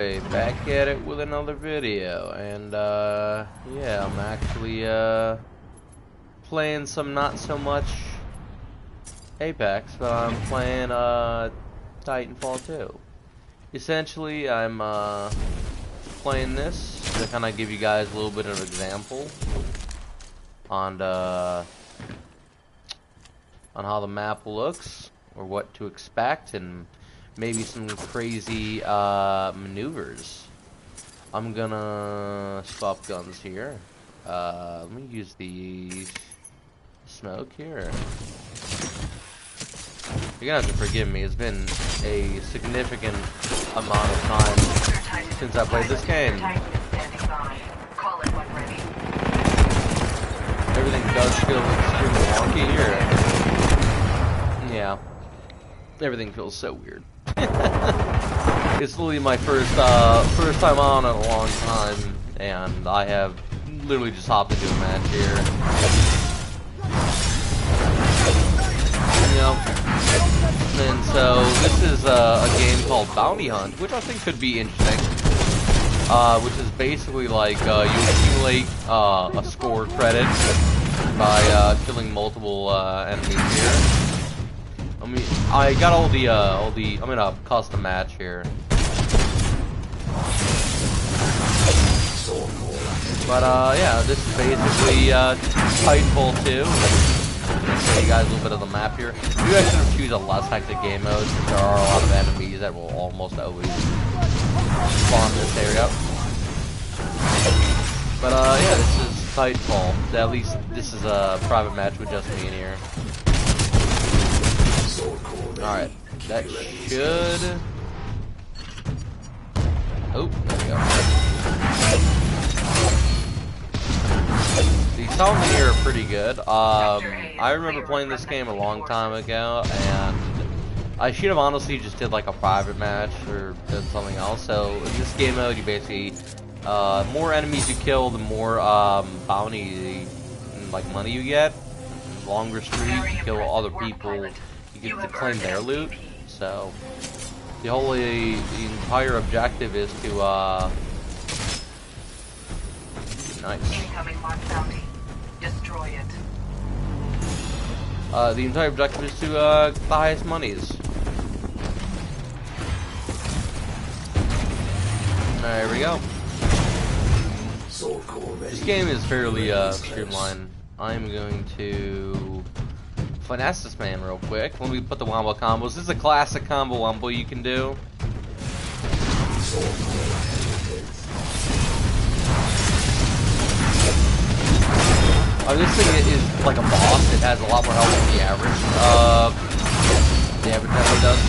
Hey, back at it with another video, and yeah, I'm actually playing some not so much Apex, but I'm playing Titanfall 2. Essentially, I'm playing this to kind of give you guys a little bit of an example on how the map looks or what to expect, and maybe some crazy maneuvers. I'm gonna swap guns here. Let me use the smoke here. You're gonna have to forgive me. It's been a significant amount of time since I played this game. Everything does feel extremely wonky here. Yeah. Everything feels so weird. It's literally my first time on in a long time, and I have literally just hopped into a match here. You know, and so this is a game called Bounty Hunt, which I think could be interesting. Which is basically like you accumulate a score credit by killing multiple enemies here. I got all the I'm in a custom match here. But yeah, this is basically Titanfall 2. I'm gonna show you guys a little bit of the map here. You guys should choose a less hectic game mode since there are a lot of enemies that will almost always spawn in this area. But yeah, this is Titanfall. At least this is a private match with just me in here. Alright, that should... Oh, there we go. The sounds in here are pretty good. I remember playing this game a long time ago, and I should have honestly just did like a private match or did something else. So in this game mode, you basically, more enemies you kill, the more bounty, like money you get. Longer streak, you kill other people, you get to claim their loot. So the entire objective is to nice. Destroy it. The entire objective is to get the highest monies. There we go. This game is fairly streamlined. I'm going to finesse this man real quick. Let me put the wombo combos. This is a classic combo wombo you can do. This thing is like a boss. It has a lot more health than the average. The average enemy does.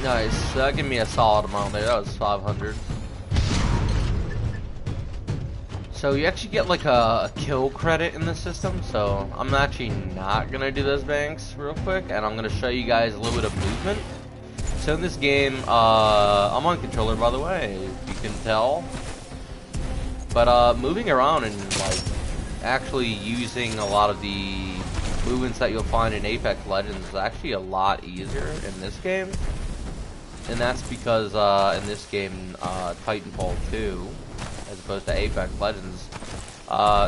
Nice. That gave me a solid amount there. That was 500. So you actually get like a kill credit in the system. So I'm actually not gonna do those banks real quick, and I'm gonna show you guys a little bit of movement. So in this game, I'm on controller, by the way, if you can tell. But moving around and like actually using a lot of the movements that you'll find in Apex Legends is actually a lot easier in this game. And that's because in this game, Titanfall 2, as opposed to Apex Legends,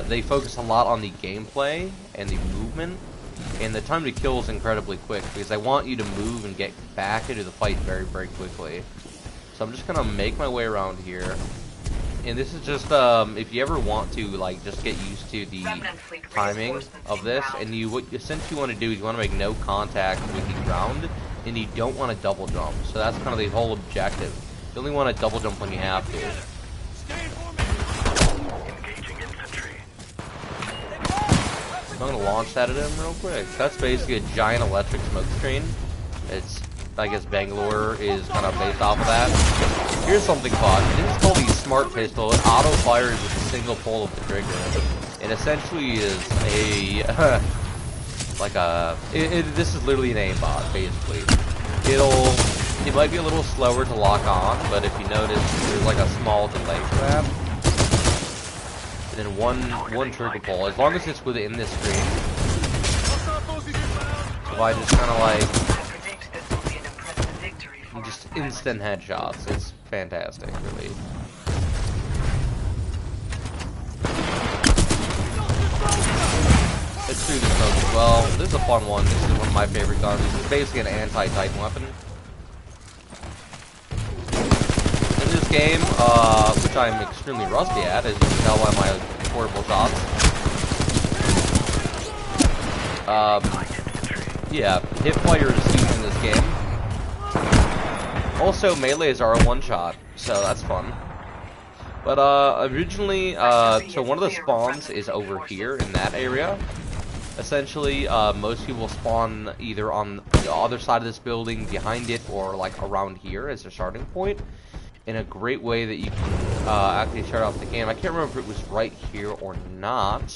they focus a lot on the gameplay and the movement. And the time to kill is incredibly quick because I want you to move and get back into the fight very, very quickly. So I'm just gonna make my way around here. And this is just if you ever want to like just get used to the timing of this, and what essentially you want to do is you want to make no contact with the ground, and you don't want to double jump. So that's kind of the whole objective. You only want to double jump when you have to. I'm gonna launch that at him real quick. That's basically a giant electric smoke screen. It's, I guess Bangalore is kind of based off of that. Here's something fun. This is called the Smart Pistol. It auto fires with a single pull of the trigger. It essentially is a like a. This is literally an aimbot, basically. It might be a little slower to lock on, but if you notice, there's like a small delay for that. And then one trigger pull. As long as it's within this screen, by just kind of like just instant headshots. It's fantastic, really. It's through the smoke as well. This is a fun one. This is one of my favorite guns. It's basically an anti-Titan weapon. In this game, which I'm extremely rusty at, as you can tell by my portable shots. Yeah, hit fire is huge in this game. Also, melees are a one-shot, so that's fun. But originally, so one of the spawns is over here in that area. Essentially, most people spawn either on the other side of this building, behind it, or like around here as their starting point. In a great way that you can actually start off the game. I can't remember if it was right here or not,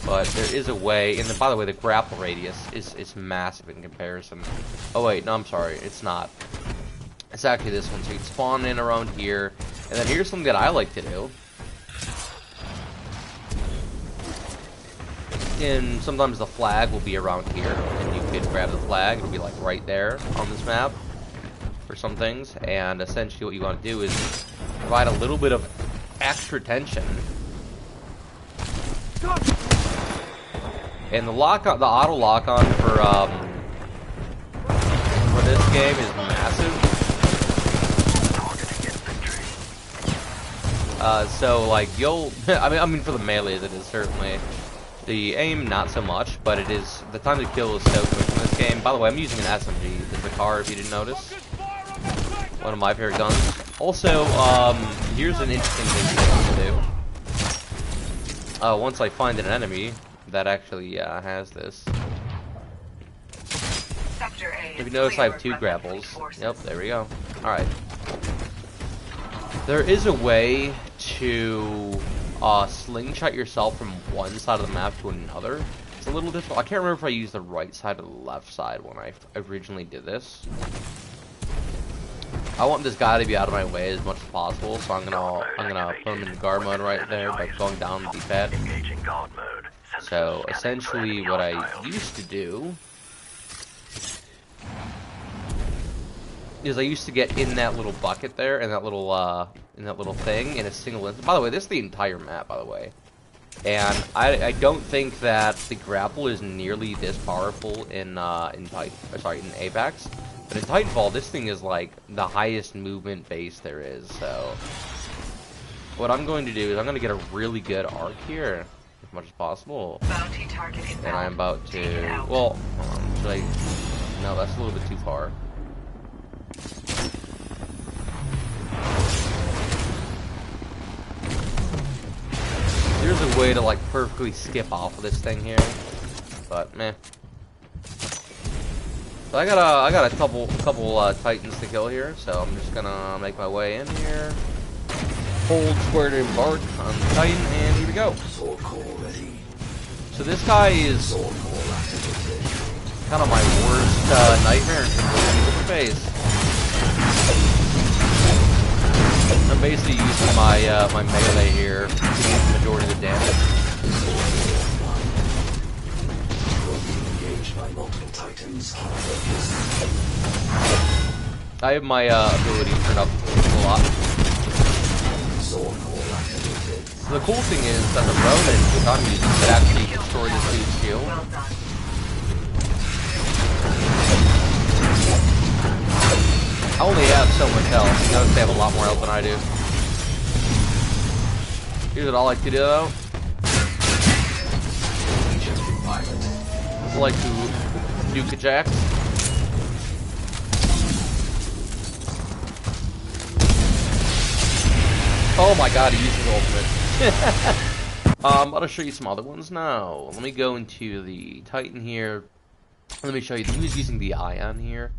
but there is a way. And then, by the way, the grapple radius is massive in comparison. Oh wait, no, I'm sorry, it's not. It's actually this one. So you can spawn in around here, and then here's something that I like to do. And sometimes the flag will be around here, and you could grab the flag. It'll be like right there on this map for some things. And essentially, what you want to do is provide a little bit of extra tension. And the lock-on, the auto lock-on for this game is massive. So like you'll, I mean for the melees it is certainly. The aim not so much, but it is, the time to kill is so quick in this game. By the way, I'm using an SMG, the car, if you didn't notice. One of my favorite guns. Also, here's an interesting thing to do. Once I find an enemy that actually has this. If you notice, I have 2 grapples. Yep, there we go. Alright. There is a way to slingshot yourself from one side of the map to another. It's a little difficult. I can't remember if I used the right side or the left side when I originally did this. I want this guy to be out of my way as much as possible, so I'm gonna put him in guard mode right there by going down the D-pad. So essentially, what I used to do is I used to get in that little bucket there, and that little thing in a single instant. By the way, this is the entire map, by the way. And I don't think that the grapple is nearly this powerful in Apex. But in Titanfall, this thing is like the highest movement base there is. So what I'm going to do is I'm going to get a really good arc here as much as possible. And I'm about to, well, hold on, should I? No, that's a little bit too far. There's a way to like perfectly skip off of this thing here, but meh. So I got a couple Titans to kill here, so I'm just gonna make my way in here. Hold square to embark on the Titan, and here we go. So this guy is kind of my worst nightmare in terms of face. I'm basically using my my melee here to get the majority of the damage. I have my ability turned up a lot. So the cool thing is that the Ronin, which I'm using, could actually destroy this dude's shield. I only have so much health. You notice they have a lot more health than I do. Here's what I like to do though. I like to nuke a jack. Oh my god, he used his ultimate. I'm about to show you some other ones now. Let me go into the Titan here. Let me show you. He was using the Ion here.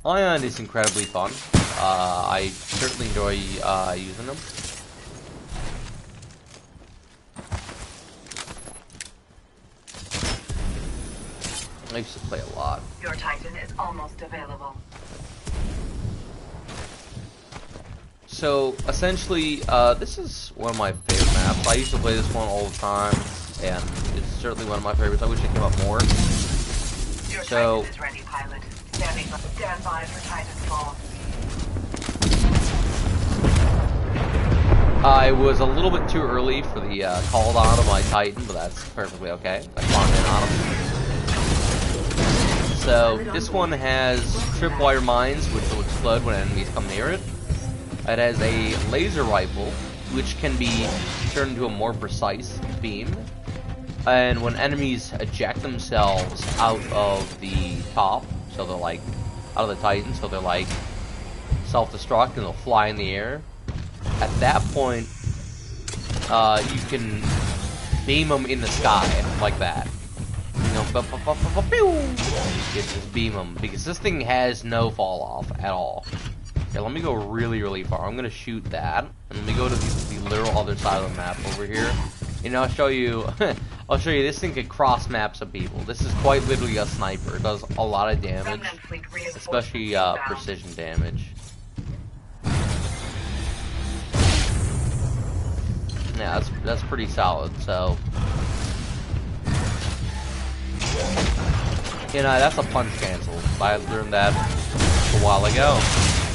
Ion is incredibly fun. I certainly enjoy using them. I used to play a lot. Your Titan is almost available. So essentially, this is one of my favorite maps. I used to play this one all the time, and it's certainly one of my favorites. I wish it came up more. Your So Titan is ready, pilot. Stand by for Titan's fall. I was a little bit too early for the call on of my Titan, but that's perfectly okay. I spawned in on him. So this one has tripwire mines, which will explode when enemies come near it. It has a laser rifle, which can be turned into a more precise beam. And when enemies eject themselves out of the top, so they're like out of the Titan, so they're like self-destruct and they'll fly in the air. At that point, you can beam them in the sky like that. You know, you just beam them because this thing has no fall off at all. Okay, let me go really, really far. I'm gonna shoot that, and let me go to the literal other side of the map over here. And I'll show you. I'll show you. This thing can cross map some people. This is quite literally a sniper. It does a lot of damage, especially precision damage. Yeah, that's pretty solid. So, you know, that's a punch cancel. I learned that a while ago.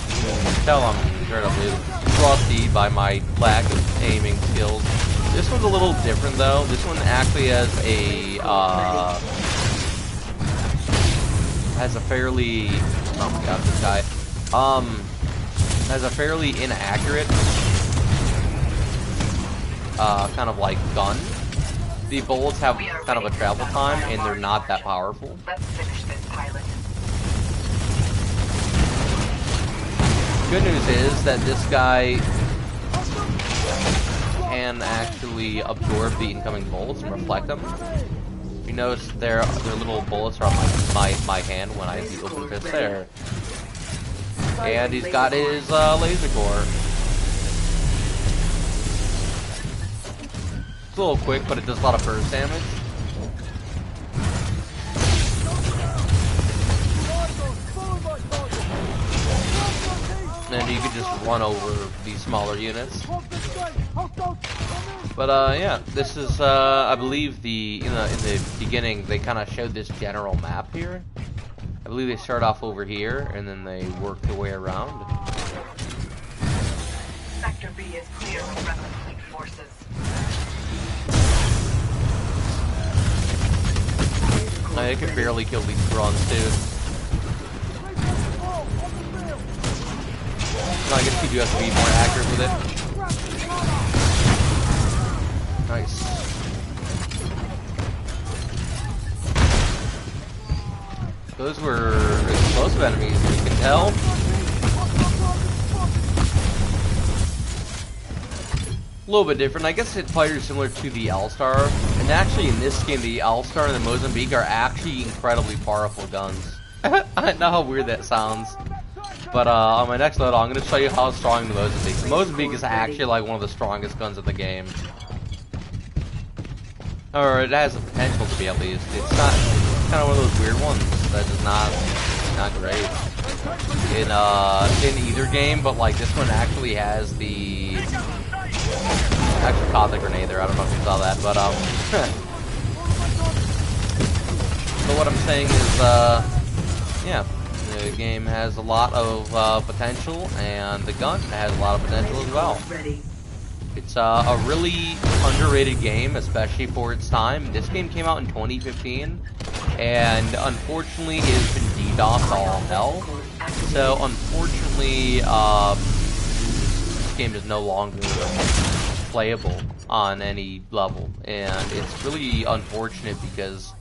You can tell I'm incredibly rusty by my lack of aiming skills. This one's a little different though. This one actually has a fairly oh my god, this guy has a fairly inaccurate kind of like gun. The bullets have kind of a travel time and they're not that powerful. Let's finish this, pilot. Good news is that this guy can actually absorb the incoming bullets and reflect them. You notice their little bullets are on my hand when I use the open fist there. And he's got his laser core. It's a little quick, but it does a lot of burst damage. And you can just run over these smaller units. But yeah, this is I believe in the beginning they kind of showed this general map here. I believe they start off over here and then they work their way around. Sector B is clear of Rebel fleet forces. I can barely kill these bronze too. No, I guess you do have to be more accurate with it. Nice. Those were explosive enemies, you can tell. A little bit different. I guess it fighters similar to the L-Star. And actually in this game, the L-Star and the Mozambique are actually incredibly powerful guns. I know how weird that sounds. But on my next load, I'm going to show you how strong the Mozambique is. The Mozambique is actually like one of the strongest guns in the game. Or it has the potential to be at least. It's not. It's kind of one of those weird ones that is not great in either game. But like this one actually has the. Actually caught the grenade there. I don't know if you saw that, but So what I'm saying is, yeah. The game has a lot of potential, and the gun has a lot of potential as well. It's a really underrated game, especially for its time. This game came out in 2015, and unfortunately it has been DDoSed all hell. So unfortunately, this game is no longer playable on any level, and it's really unfortunate because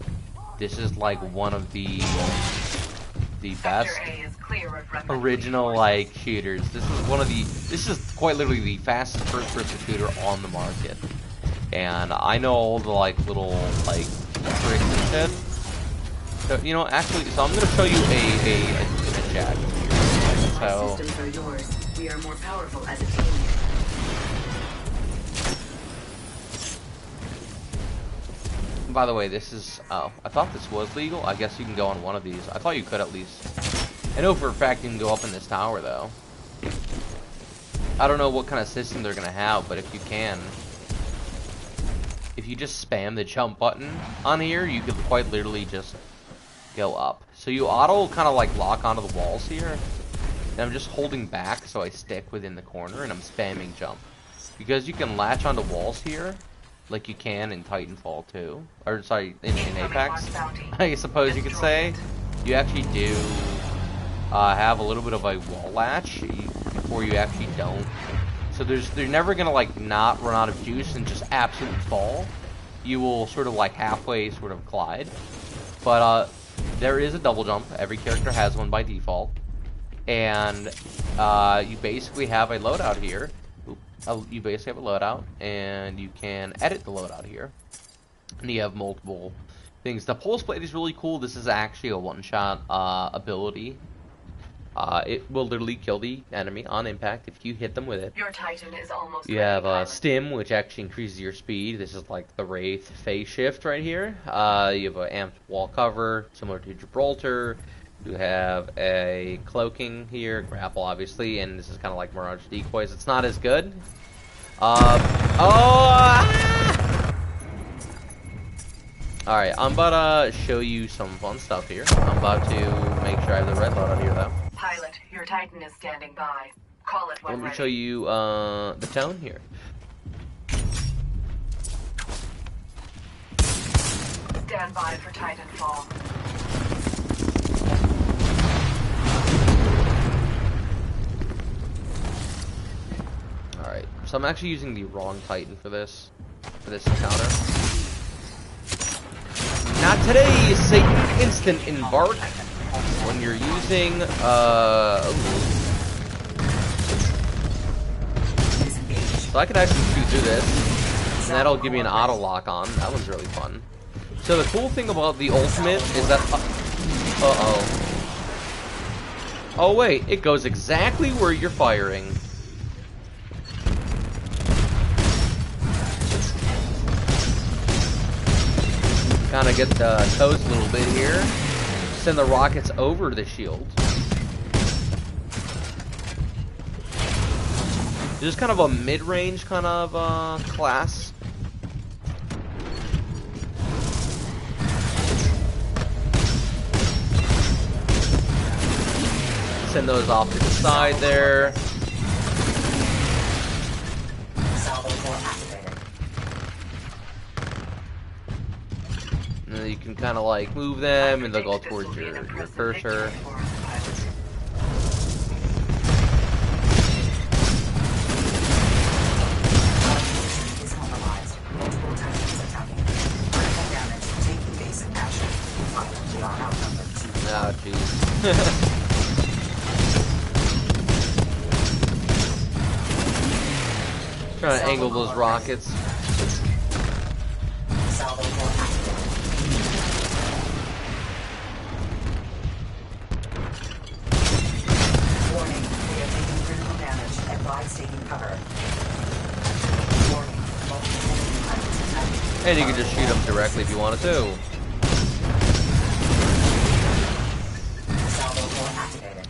this is like one of the best original like shooters. This is quite literally the fastest first-person shooter on the market. And I know all the like little like tricks and shit. So you know, actually, so I'm gonna show you a chat. So systems are yours. We are more powerful as a team. By the way, this is, oh, I thought this was legal. I guess you can go on one of these. I thought you could at least. I know for a fact you can go up in this tower, though. I don't know what kind of system they're going to have, but if you can. If you just spam the jump button on here, you could quite literally just go up. So you auto kind of like lock onto the walls here. And I'm just holding back so I stick within the corner, and I'm spamming jump. Because you can latch onto walls here, like you can in Titanfall 2. Or, sorry, in Apex, I suppose you could say. You actually do have a little bit of a wall latch before you actually don't. So they're never gonna like not run out of juice and just absolutely fall. You will sort of like halfway sort of glide. But there is a double jump. Every character has one by default. And you basically have a loadout here. You basically have a loadout, and you can edit the loadout here. And you have multiple things. The pulse blade is really cool. This is actually a one-shot ability. It will literally kill the enemy on impact if you hit them with it. Your Titan is almost You have Stim, which actually increases your speed. This is like the Wraith phase shift right here. You have an amped wall cover, similar to Gibraltar. You have a cloaking here, grapple obviously, and this is kind of like Mirage decoys. It's not as good. Alright, I'm about to show you some fun stuff here. I'm about to make sure I have the red loadout here though. Pilot, your Titan is standing by. Call it when Let me ready. show you the tone here. Stand by for Titanfall. Alright, so I'm actually using the wrong Titan for this encounter. Not today, Satan Instant Embark. When you're using, So I could actually shoot through this, and that'll give me an auto lock on. That one's really fun. So the cool thing about the ultimate is that, oh wait, it goes exactly where you're firing. Kind of get the toast a little bit here. Send the rockets over the shield. This is kind of a mid-range kind of class. Send those off to the side there. And then you can kind of like move them and they'll go towards your cursor. Oh, jeez. Trying to angle those rockets. Warning, we are taking critical damage. Advise taking cover. Warning, multiple enemy pilots attacking. And you can just shoot them directly if you wanted to. Salvo core activated.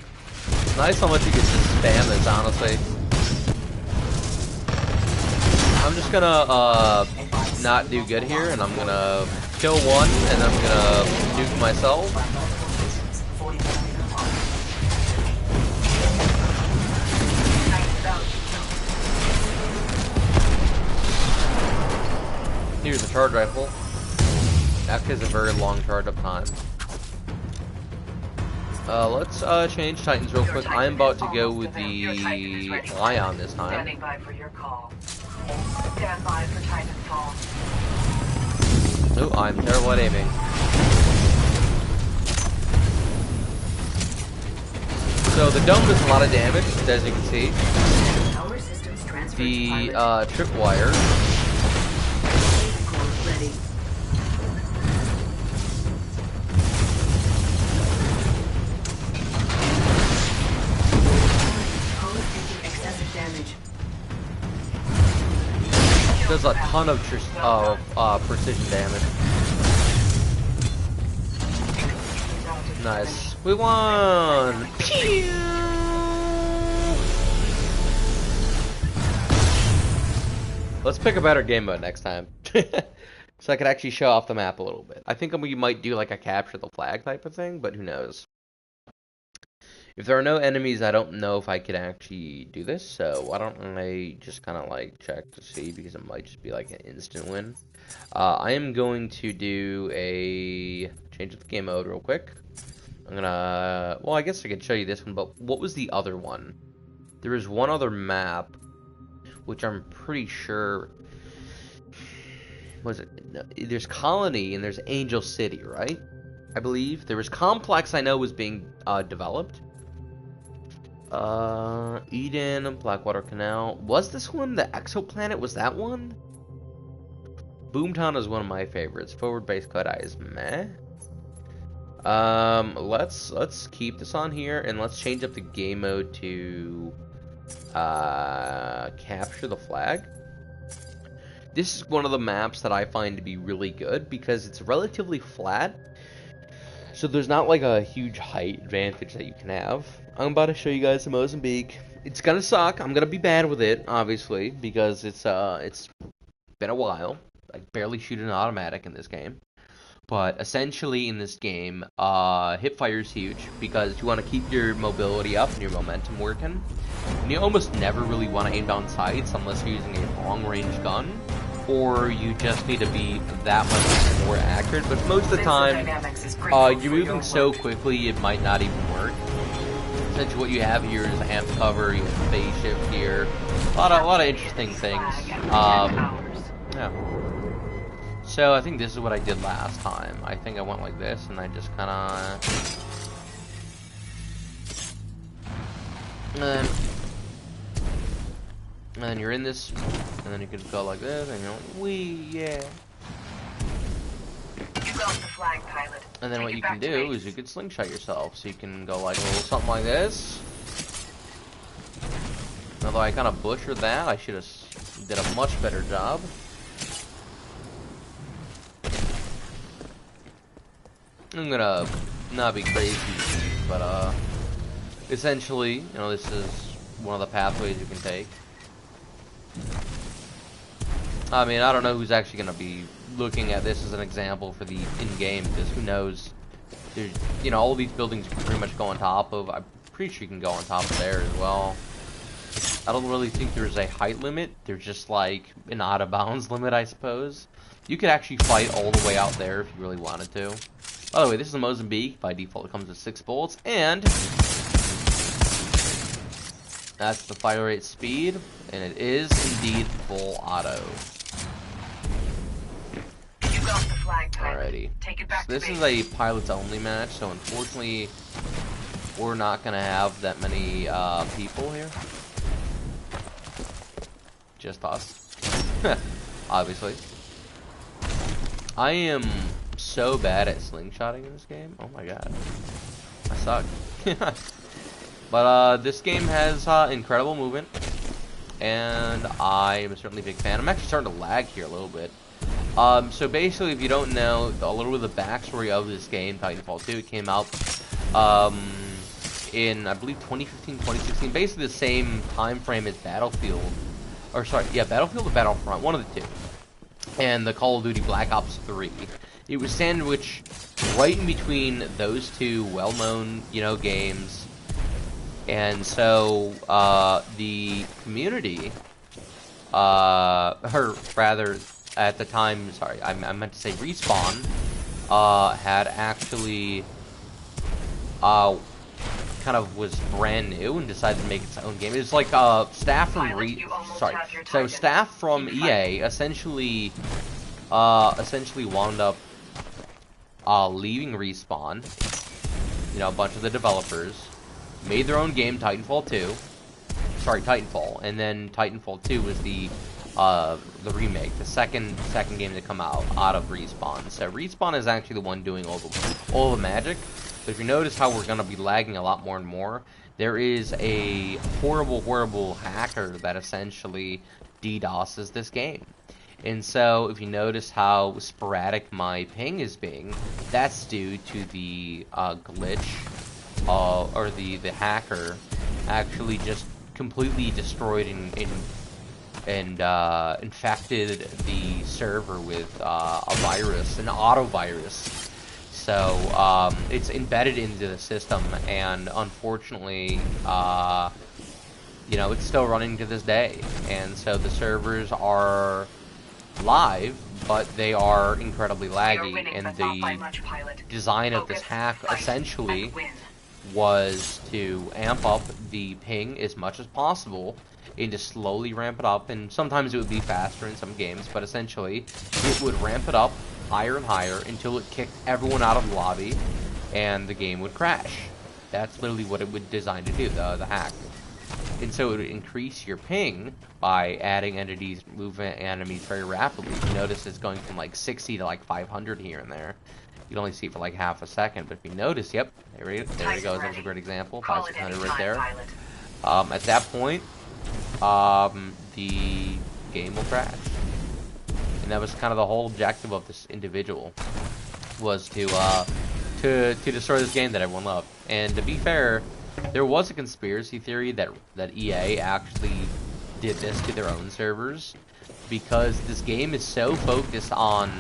It's nice how much you can just spam this, honestly. I'm just gonna not do good here, and I'm gonna kill one, and I'm gonna nuke myself. Here's the charge rifle. That has a very long charge up time. Let's change Titans real quick. I'm about to go with the Lion this time. Standing by for your call. Stand by for Titanfall. Oh, I'm terrible at aiming. So the dome does a lot of damage, as you can see. Power systems transferred to The pilot. tripwire. Core ready. Core taking excessive damage. Does a ton of precision damage. Nice. We won! Pew! Let's pick a better game mode next time. So I could actually show off the map a little bit. I think we might do like a capture the flag type of thing, but who knows. If there are no enemies, I don't know if I could actually do this, so why don't I just kind of like check to see, because it might just be like an instant win. I am going to do a change of the game mode real quick. I'm gonna, well, I guess I could show you this one, but what was the other one? There is one other map, which I'm pretty sure, was it, no, there's Colony and there's Angel City, right? I believe. There was Complex, I know, was being developed. Eden, Blackwater Canal. Was this one the Exoplanet? Was that one? Boomtown is one of my favorites. Forward base cut eye is meh. Let's keep this on here and let's change up the game mode to capture the flag. This is one of the maps that I find to be really good because it's relatively flat. So there's not like a huge height advantage that you can have. I'm about to show you guys the Mozambique. It's gonna suck. I'm gonna be bad with it, obviously, because it's been a while. I barely shoot an automatic in this game. But essentially in this game, hip fire is huge because you want to keep your mobility up and your momentum working. And you almost never really want to aim down sights unless you're using a long-range gun, or you just need to be that much more accurate. But most of the time, you're moving so quickly it might not even work. Essentially what you have here is amp cover, you have phase shift here, a lot of interesting things. Yeah. So I think this is what I did last time. I think I went like this, and I just kind of... And then you're in this, and then you can go like this, and you're like, wee, yeah. You got the flag, pilot. And then what you can do is you can slingshot yourself. So you can go like a little something like this. Although I kind of butchered that, I should have did a much better job. I'm gonna not be crazy, but essentially, you know, this is one of the pathways you can take. I mean, I don't know who's actually gonna be looking at this as an example for the in-game, because who knows? There's, you know, all these buildings you can pretty much go on top of. I'm pretty sure you can go on top of there as well. I don't really think there's a height limit. There's just like an out of bounds limit, I suppose. You could actually fight all the way out there if you really wanted to. By the way, this is the Mozambique. By default, it comes with 6 bullets, and that's the fire rate speed, and it is indeed full auto. Alrighty. So this is a pilots only match, so unfortunately, we're not gonna have that many people here. Just us, obviously. I am so bad at slingshotting in this game. Oh my god, I suck. But this game has incredible movement, and I am certainly a big fan. I'm actually starting to lag here a little bit. So basically, if you don't know a little bit of the backstory of this game, Titanfall 2, it came out in, I believe, 2015, 2016, basically the same time frame as Battlefield, or sorry, yeah, Battlefield or Battlefront, one of the two, and the Call of Duty Black Ops 3. It was sandwiched right in between those two well-known, you know, games, and so the community, or rather, at the time, sorry, I meant to say Respawn, had actually, kind of was brand new and decided to make its own game. It was like, staff from staff from EA essentially wound up, leaving Respawn, you know, a bunch of the developers, made their own game, Titanfall 2, Titanfall, and then Titanfall 2 was the remake, the second game to come out of Respawn. So Respawn is actually the one doing all the magic. But if you notice how we're gonna be lagging a lot more and more, there is a horrible hacker that essentially DDoSes this game. And so if you notice how sporadic my ping is being, that's due to the glitch, or the hacker actually just completely destroyed and infected the server with a virus, an auto virus. So it's embedded into the system, and unfortunately, you know, it's still running to this day. And so the servers are live, but they are incredibly laggy. And the design of this hack essentially was to amp up the ping as much as possible and to slowly ramp it up, and sometimes it would be faster in some games, but essentially it would ramp it up higher and higher until it kicked everyone out of the lobby and the game would crash. That's literally what it would design to do, the hack. And so it would increase your ping by adding entities, movement enemies very rapidly. You notice it's going from like 60 to like 500 here and there. You'd only see it for like half a second, but if you notice, yep, there it goes. That's a great example. 500 right there. At that point, the game will crash, and that was kind of the whole objective of this individual, was to destroy this game that everyone loved. And to be fair, there was a conspiracy theory that EA actually did this to their own servers, because this game is so focused on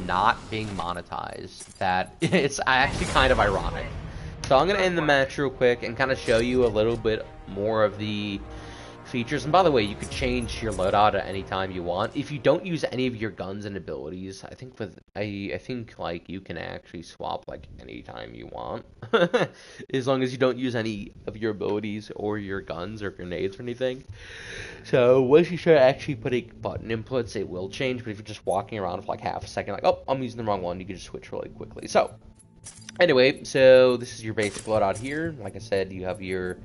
not being monetized that it's actually kind of ironic. So I'm going to end the match real quick and kind of show you a little bit more of the features. And by the way, you could change your loadout at any time you want. If you don't use any of your guns and abilities, I think like you can actually swap like any time you want. As long as you don't use any of your abilities or your guns or grenades or anything. So once you start actually putting button inputs, it will change. But if you're just walking around for like half a second, like, oh, I'm using the wrong one, you can just switch really quickly. So anyway, so this is your basic loadout here. Like I said, you have your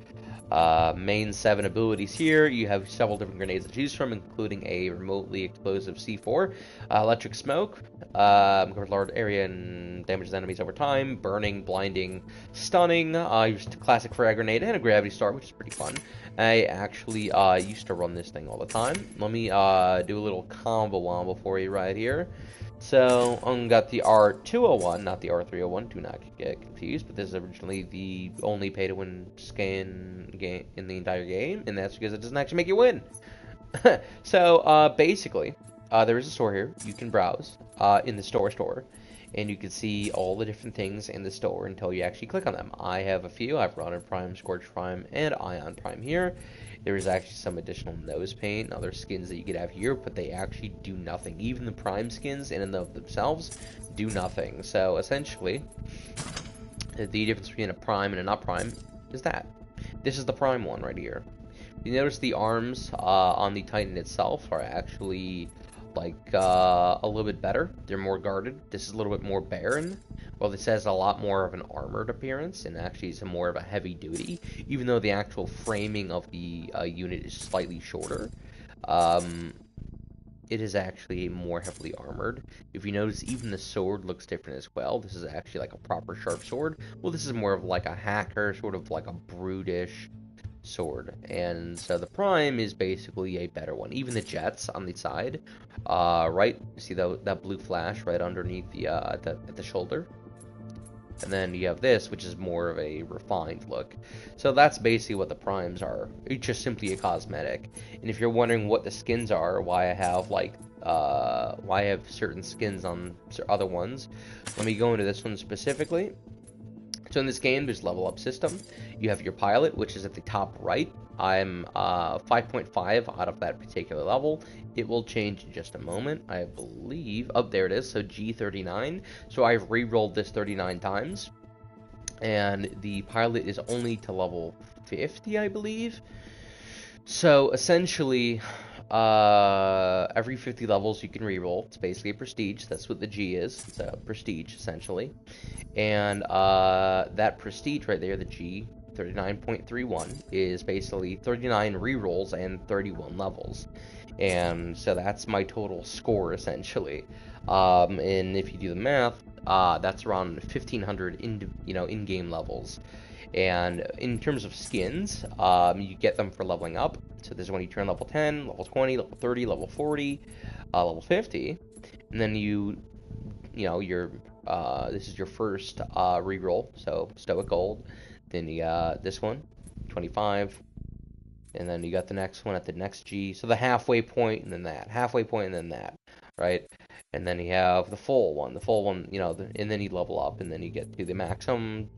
main 7 abilities here. You have several different grenades to choose from, including a remotely explosive C4, electric smoke, covers large area and damages enemies over time, burning, blinding, stunning, your classic frag grenade, and a gravity star, which is pretty fun. I actually used to run this thing all the time. Let me do a little combo wombo for you right here. So, got the R201, not the R301, do not get confused, but this is originally the only pay-to-win skin game in the entire game, and that's because it doesn't actually make you win. So, basically, there is a store here. You can browse in the store, and you can see all the different things in the store until you actually click on them. I have a few. I've Rotted Prime, Scorched Prime, and Ion Prime here. There is actually some additional nose paint and other skins that you could have here, but they actually do nothing. Even the Prime skins in and of themselves do nothing. So essentially, the difference between a Prime and a not Prime is that. This is the Prime one right here. You notice the arms on the Titan itself are actually like a little bit better. They're more guarded. This is a little bit more barren. Well, this has a lot more of an armored appearance, and actually is more of a heavy duty, even though the actual framing of the unit is slightly shorter. It is actually more heavily armored. If you notice, even the sword looks different as well. This is actually like a proper sharp sword. Well, this is more of like a hacker, sort of like a brutish sword. And so the Prime is basically a better one. Even the jets on the side, right? See that blue flash right underneath the at the shoulder. And then you have this, which is more of a refined look. So that's basically what the Primes are. It's just simply a cosmetic. And if you're wondering what the skins are, why I have like why I have certain skins on other ones, let me go into this one specifically. So in this game, there's level up system. You have your pilot, which is at the top right. I'm 5.5 out of that particular level. It will change in just a moment, I believe. Oh, there it is. So G39. So I've re-rolled this 39 times. And the pilot is only to level 50, I believe. So essentially, every 50 levels you can re-roll. It's basically a prestige. That's what the G is. It's a prestige, essentially. And that prestige right there, the G, 39.31, is basically 39 re-rolls and 31 levels. And so that's my total score, essentially. And if you do the math, that's around 1,500 in-game levels. And in terms of skins, you get them for leveling up. So this is when you turn level 10, level 20, level 30, level 40, level 50, and then this is your first reroll. So Stoic Gold, then you got this one, 25, and then you got the next one at the next G. So the halfway point, and then that halfway point, and then that, right? And then you have the full one, and then you level up, and then you get to the maximum,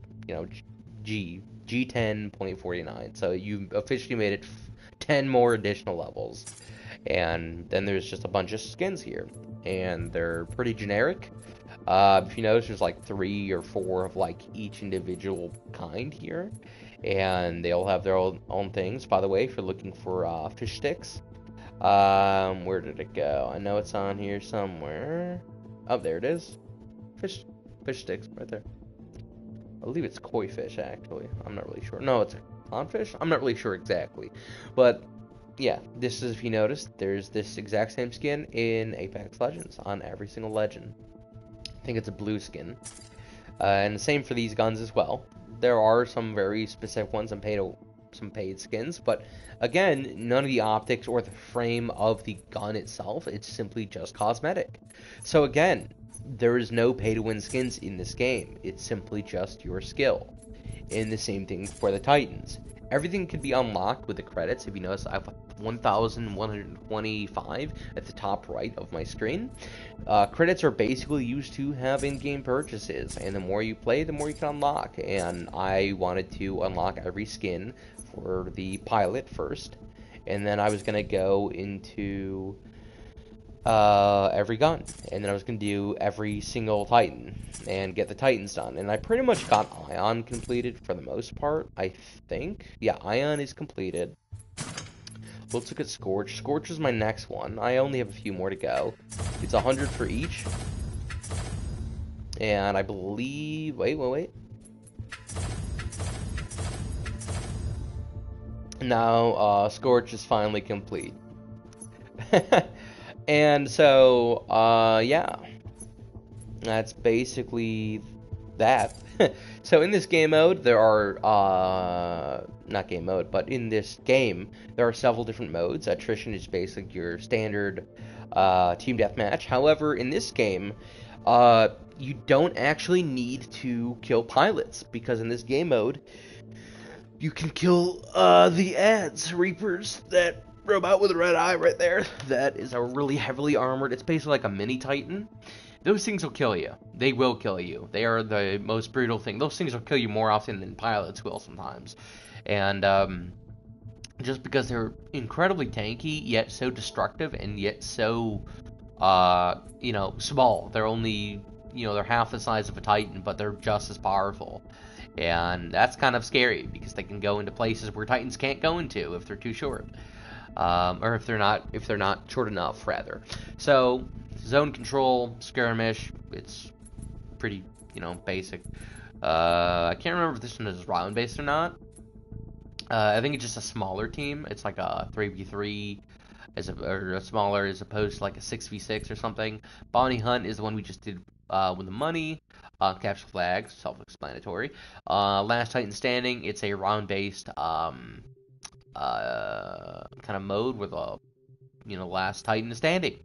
G10.49. So you officially made it 10 more additional levels. And then there's just a bunch of skins here, and they're pretty generic. If you notice, there's like 3 or 4 of like each individual kind here, and they all have their own things. By the way, if you're looking for fish sticks, where did it go? I know it's on here somewhere. Oh, there it is. Fish sticks right there. I believe it's koi fish, actually. I'm not really sure. No, it's a clownfish? I'm not really sure exactly. But yeah, this is, if you notice, there's this exact same skin in Apex Legends on every single legend. I think it's a blue skin. And the same for these guns as well. There are some very specific ones, some paid skins, but again, none of the optics or the frame of the gun itself, it's simply just cosmetic. So again, there is no pay-to-win skins in this game. It's simply just your skill. And the same thing for the Titans. Everything can be unlocked with the credits. If you notice, I have 1,125 at the top right of my screen. Credits are basically used to have in-game purchases, and the more you play, the more you can unlock. And I wanted to unlock every skin for the pilot first, and then I was going to go into every gun, and then I was going to do every single Titan and get the Titans done. And I pretty much got Ion completed for the most part, I think. Yeah, Ion is completed. Let's look at Scorch. Scorch is my next one. I only have a few more to go. It's 100 for each. And I believe... Wait. Now, Scorch is finally complete. And so, yeah, that's basically that. So in this game mode, there are, not game mode, but in this game, there are several different modes. Attrition is basically your standard team deathmatch. However, in this game, you don't actually need to kill pilots, because in this game mode, you can kill the ads, Reapers, that robot with a red eye right there. That is a really heavily armored, it's basically like a mini Titan. Those things will kill you. They will kill you. They are the most brutal thing. Those things will kill you more often than pilots will sometimes. And just because they're incredibly tanky, yet so destructive, and yet so, small. They're only, they're half the size of a Titan, but they're just as powerful. And that's kind of scary, because they can go into places where Titans can't go into if they're too short. Or if they're not short enough, rather. So, zone control, skirmish, it's pretty, basic. I can't remember if this one is round based or not. I think it's just a smaller team. It's like a 3v3, or a smaller, as opposed to like a 6v6 or something. Bounty Hunt is the one we just did with the money. Capture flag, self-explanatory. Last Titan Standing, it's a round-based kind of mode with a last Titan standing.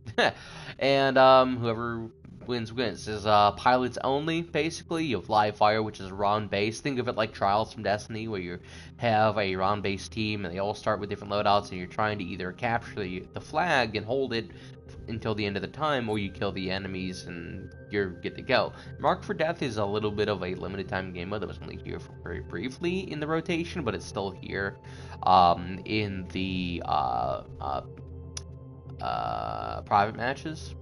And whoever wins. This is pilots only, basically. You have live fire, which is round based. Think of it like Trials from Destiny, where you have a round based team and they all start with different loadouts, and you're trying to either capture the flag and hold it until the end of the time, or you kill the enemies and you're good to go. Mark for Death is a little bit of a limited time game mode that was only here for very briefly in the rotation, but it's still here in the private matches.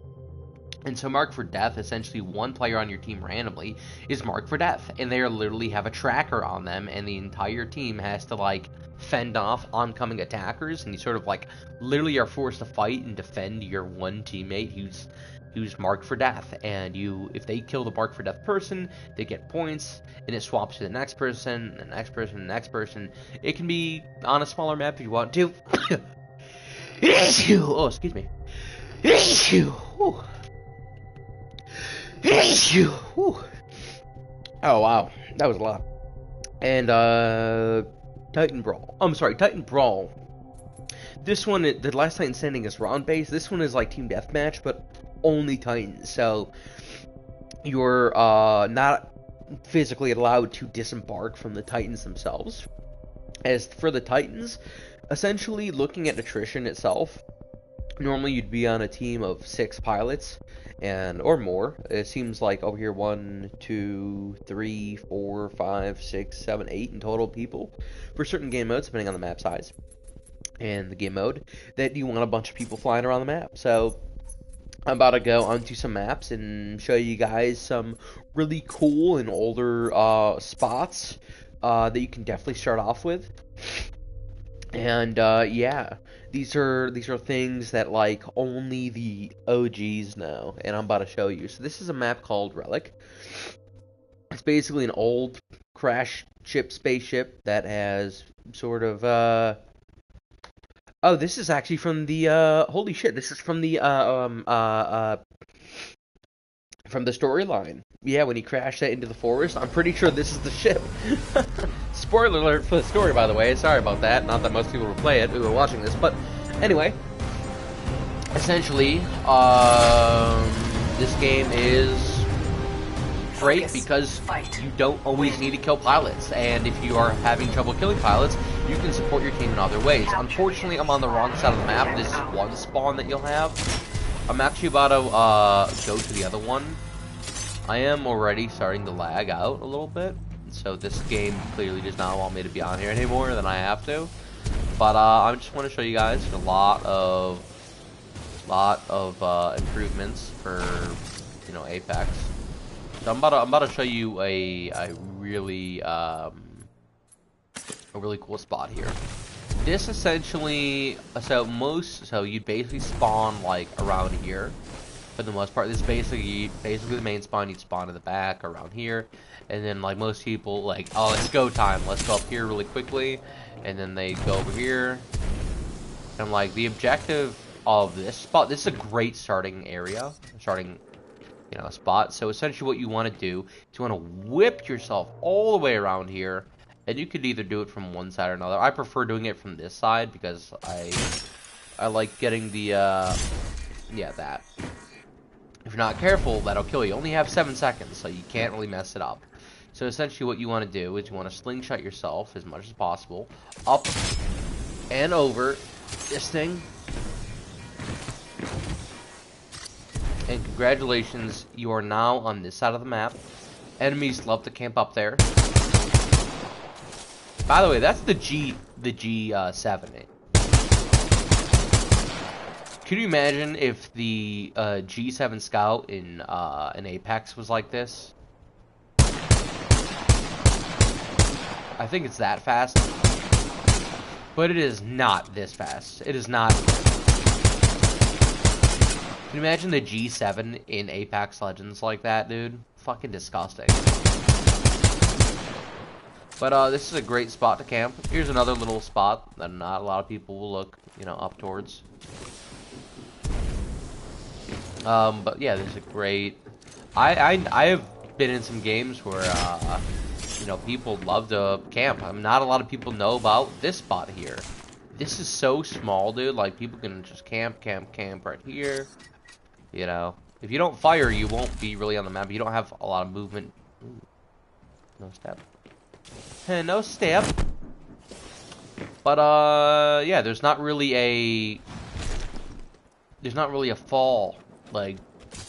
And so Mark for Death, essentially one player on your team randomly is Mark for Death, and they literally have a tracker on them, and the entire team has to like fend off oncoming attackers, and you sort of like literally are forced to fight and defend your one teammate who's marked for death. And if they kill the marked for death person, they get points, and it swaps to the next person, the next person, the next person. It can be on a smaller map if you want to. Oh, excuse me. Oh wow, that was a lot. And Titan Brawl. This one, the last Titan Standing is round based. This one is like team deathmatch, but only Titans. So you're not physically allowed to disembark from the Titans themselves. As for the Titans, Essentially, looking at attrition itself, normally you'd be on a team of 6 pilots and or more. It seems like over here 1, 2, 3, 4, 5, 6, 7, 8 in total people for certain game modes, depending on the map size and the game mode, that you want a bunch of people flying around the map. So I'm about to go onto some maps and show you guys some really cool and older spots that you can definitely start off with. And yeah, these are things that like only the OGs know, and I'm about to show you. So this is a map called Relic. It's basically an old crash ship spaceship that has sort of oh, this is actually from the holy shit, this is from the from the storyline. Yeah, when he crashed that into the forest, I'm pretty sure this is the ship. Spoiler alert for the story, by the way. Sorry about that. Not that most people will play it who are watching this, but anyway. Essentially, this game is great because you don't always need to kill pilots, and if you are having trouble killing pilots, you can support your team in other ways. Unfortunately, I'm on the wrong side of the map. This is one spawn that you'll have. I'm actually about to go to the other one. I am already starting to lag out a little bit, so this game clearly does not want me to be on here anymore than I have to. But I just want to show you guys a lot of improvements for, you know, Apex. So I'm about to show you a really cool spot here. This essentially, so you basically spawn like around here for the most part. This is basically the main spawn. You'd spawn in the back around here, and then like most people like, oh, it's go time, let's go up here really quickly, and then they go over here. And like the objective of this spot, this is a great starting area, you know, spot. So essentially what you want to do is you want to whip yourself all the way around here. And you could either do it from one side or another. I prefer doing it from this side because I like getting the, yeah, that. If you're not careful, that'll kill you. You only have 7 seconds, so you can't really mess it up. So essentially what you want to do is you want to slingshot yourself as much as possible, up and over this thing. And congratulations, you are now on this side of the map. Enemies love to camp up there. By the way, that's the G7. Could you imagine if the G7 Scout in Apex was like this? I think it's that fast, but it is not this fast. It is not. Can you imagine the G7 in Apex Legends like that, dude? Fucking disgusting. But this is a great spot to camp. Here's another little spot that not a lot of people will look, you know, up towards. But yeah, this is a great. I have been in some games where you know, people love to camp. I mean, not a lot of people know about this spot here. This is so small, dude. Like people can just camp right here. You know, if you don't fire, you won't be really on the map. You don't have a lot of movement. Ooh, no step. No step. But yeah, there's not really a fall like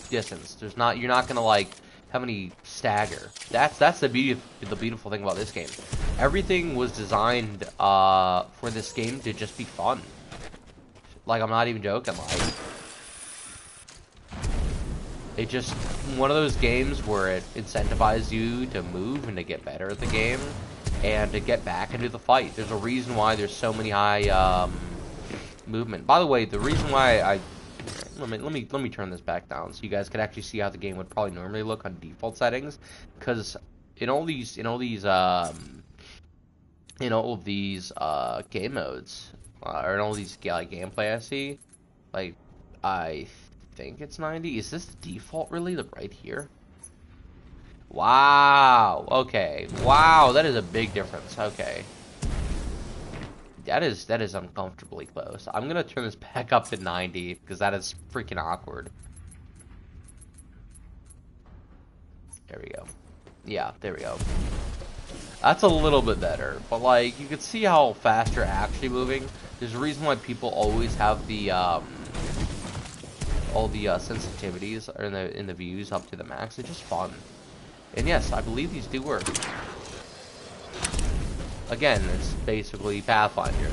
distance. You're not gonna like have any stagger. That's the beautiful thing about this game. Everything was designed for this game to just be fun. Like, I'm not even joking. Like, it just one of those games where it incentivizes you to move and to get better at the game and to get back into the fight. There's a reason why there's so many high movement. By the way, the reason why let me turn this back down so you guys could actually see how the game would probably normally look on default settings, because in all of these game modes or in all these like gameplay I see, like I think it's 90. Is this the default really? Right here? Wow. Okay. Wow, that is a big difference. Okay. That is uncomfortably close. I'm gonna turn this back up to 90 because that is freaking awkward. There we go. Yeah, there we go. That's a little bit better, but like you can see how fast you're actually moving. There's a reason why people always have the all the sensitivities in the views up to the max. It's just fun. And yes, I believe these do work. Again, it's basically Pathfinder.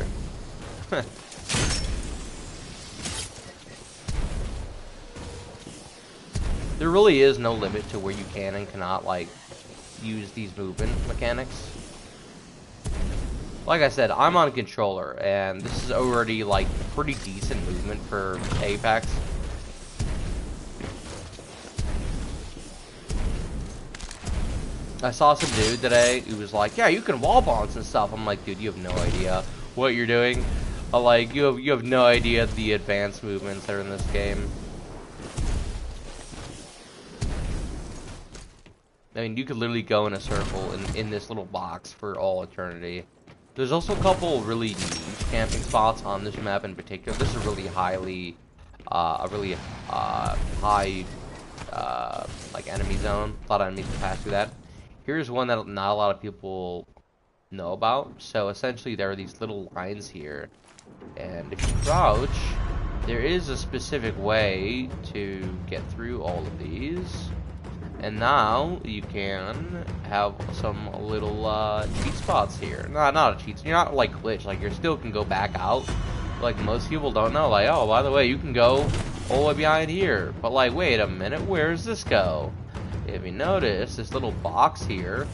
There really is no limit to where you can and cannot, like, use these movement mechanics. Like I said, I'm on a controller, and this is already, like, pretty decent movement for Apex. I saw some dude today who was like, yeah, you can wall bounce and stuff. I'm like, dude, you have no idea what you're doing. Like, you have no idea the advanced movements that are in this game. I mean, you could literally go in a circle in this little box for all eternity. There's also a couple really niche camping spots on this map in particular. This is a really highly, high, like, enemy zone. A lot of enemies can pass through that. Here's one that not a lot of people know about. So essentially there are these little lines here. And if you crouch, there is a specific way to get through all of these. And now you can have some little cheat spots here. Not a cheat. You're not like glitch. Like you still can go back out. Like most people don't know. Like, oh, by the way, you can go all the way behind here. But like, wait a minute, where does this go? If you notice, this little box here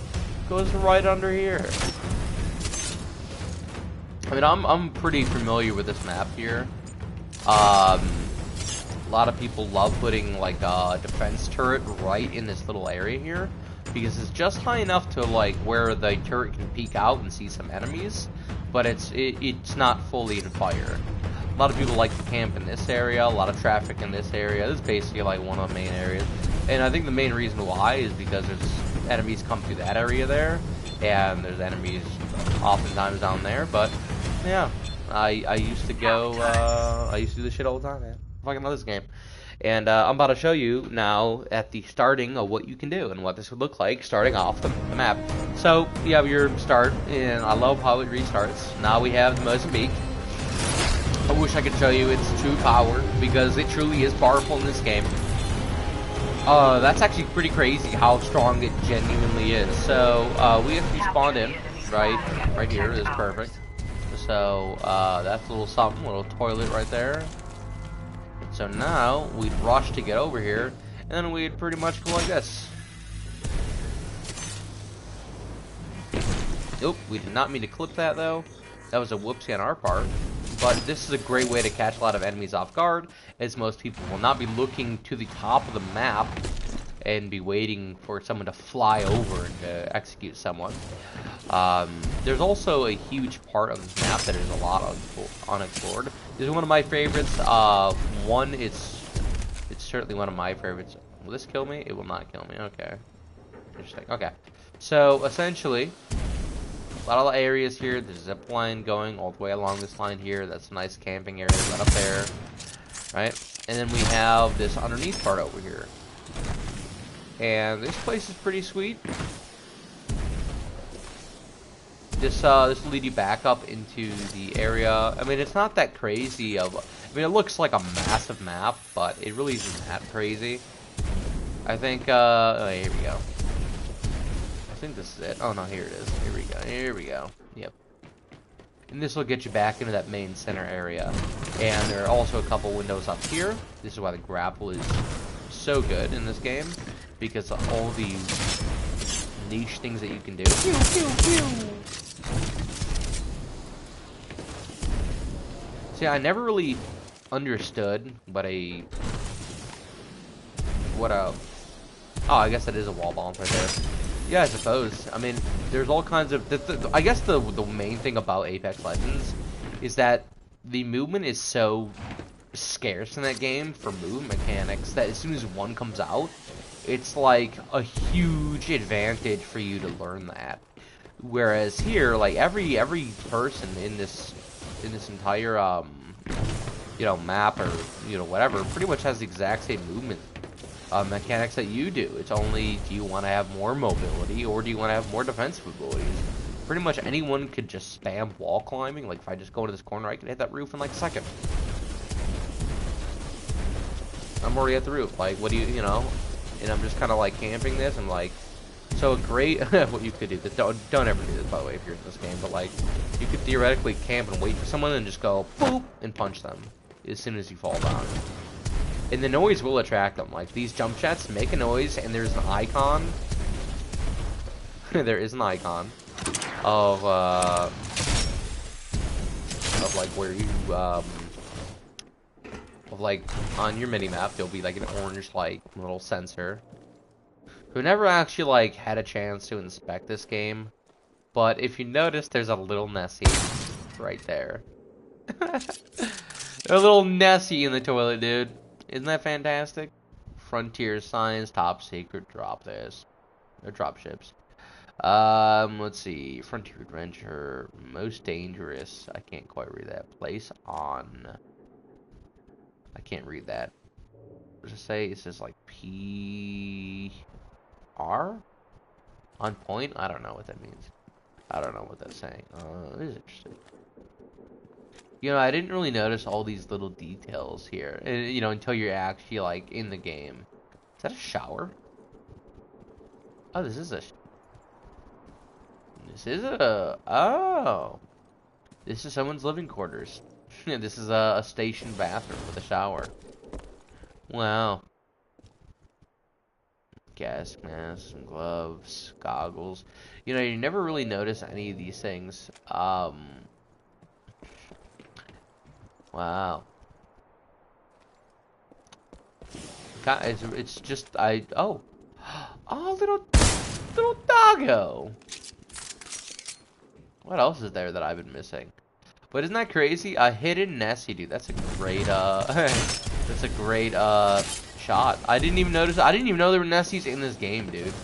goes right under here. I mean, I'm pretty familiar with this map here. A lot of people love putting like a defense turret right in this little area here because it's just high enough to like where the turret can peek out and see some enemies, but it's not fully in fire. A lot of people like to camp in this area, a lot of traffic in this area. This is basically like one of the main areas. And I think the main reason why is because there's enemies come through that area there, and there's enemies oftentimes down there. But yeah, I used to go, I used to do this shit all the time, man. I fucking love this game. And I'm about to show you now at the starting of what you can do and what this would look like starting off the map. So you have your start, and I love how it restarts. Now we have the Mozambique. I wish I could show you its true power because it truly is powerful in this game. That's actually pretty crazy how strong it genuinely is. So, we have to be spawned in, right here is perfect. So, that's a little something, a little toilet right there. So now, we'd rush to get over here, and then we'd pretty much go like this. Oop, we did not mean to clip that though. That was a whoopsie on our part. But this is a great way to catch a lot of enemies off guard, as most people will not be looking to the top of the map and be waiting for someone to fly over and to execute someone. There's also a huge part of this map that is a lot unexplored. This is one of my favorites. One, it's certainly one of my favorites. Will this kill me? It will not kill me. Okay. Interesting. Okay. So, essentially, a lot of the areas here, there's a zip line going all the way along this line here. That's a nice camping area right up there, right? And then we have this underneath part over here. And this place is pretty sweet. This will lead you back up into the area. I mean, it's not that crazy of... I mean, it looks like a massive map, but it really isn't that crazy. I think, oh, here we go. I think this is it. Oh no, here it is. Here we go. Here we go. Yep. And this will get you back into that main center area. And there are also a couple windows up here. This is why the grapple is so good in this game, because of all these niche things that you can do. Pew, pew, pew. See, I never really understood what a oh, I guess that is a wall bomb right there. Yeah, I suppose. I mean, there's all kinds of... I guess the main thing about Apex Legends is that the movement is so scarce in that game for movement mechanics that as soon as one comes out, it's like a huge advantage for you to learn that. Whereas here, like every person in this entire you know, map or you know whatever pretty much has the exact same movement mechanics that you do. It's only, do you want to have more mobility or do you want to have more defensive abilities? pretty much anyone could just spam wall climbing. Like if I just go into this corner, I can hit that roof in like a second. I'm already at the roof. Like, what do you know? And I'm just kind of like camping this. I'm like, so great. What you could do. Don't ever do this, by the way, if you're in this game. But like, you could theoretically camp and wait for someone and just go boop and punch them as soon as you fall down. And the noise will attract them. Like these jump jets make a noise, and there's an icon. There is an icon of like where you of like on your mini map there'll be like an orange like little sensor. Who never actually like had a chance to inspect this game, but if you notice, there's a little Nessie right there. A little Nessie in the toilet, dude. Isn't that fantastic? Frontier Science, top secret, drop this. Or drop ships. Let's see. Frontier Adventure, most dangerous. I can't quite read that. Place on. I can't read that. What does it say? It says like PR? On point? I don't know what that means. I don't know what that's saying. This is interesting. You know, I didn't really notice all these little details here, you know, until you're actually, like, in the game. Is that a shower? Oh, this is a... Oh! This is someone's living quarters. This is a station bathroom with a shower. Wow. Gas masks, gloves, goggles. You know, you never really notice any of these things. Wow. It's just oh, little doggo. What else is there that I've been missing? But isn't that crazy? A hidden Nessie, dude. That's a great that's a great shot. I didn't even notice. I didn't even know there were Nessies in this game, dude.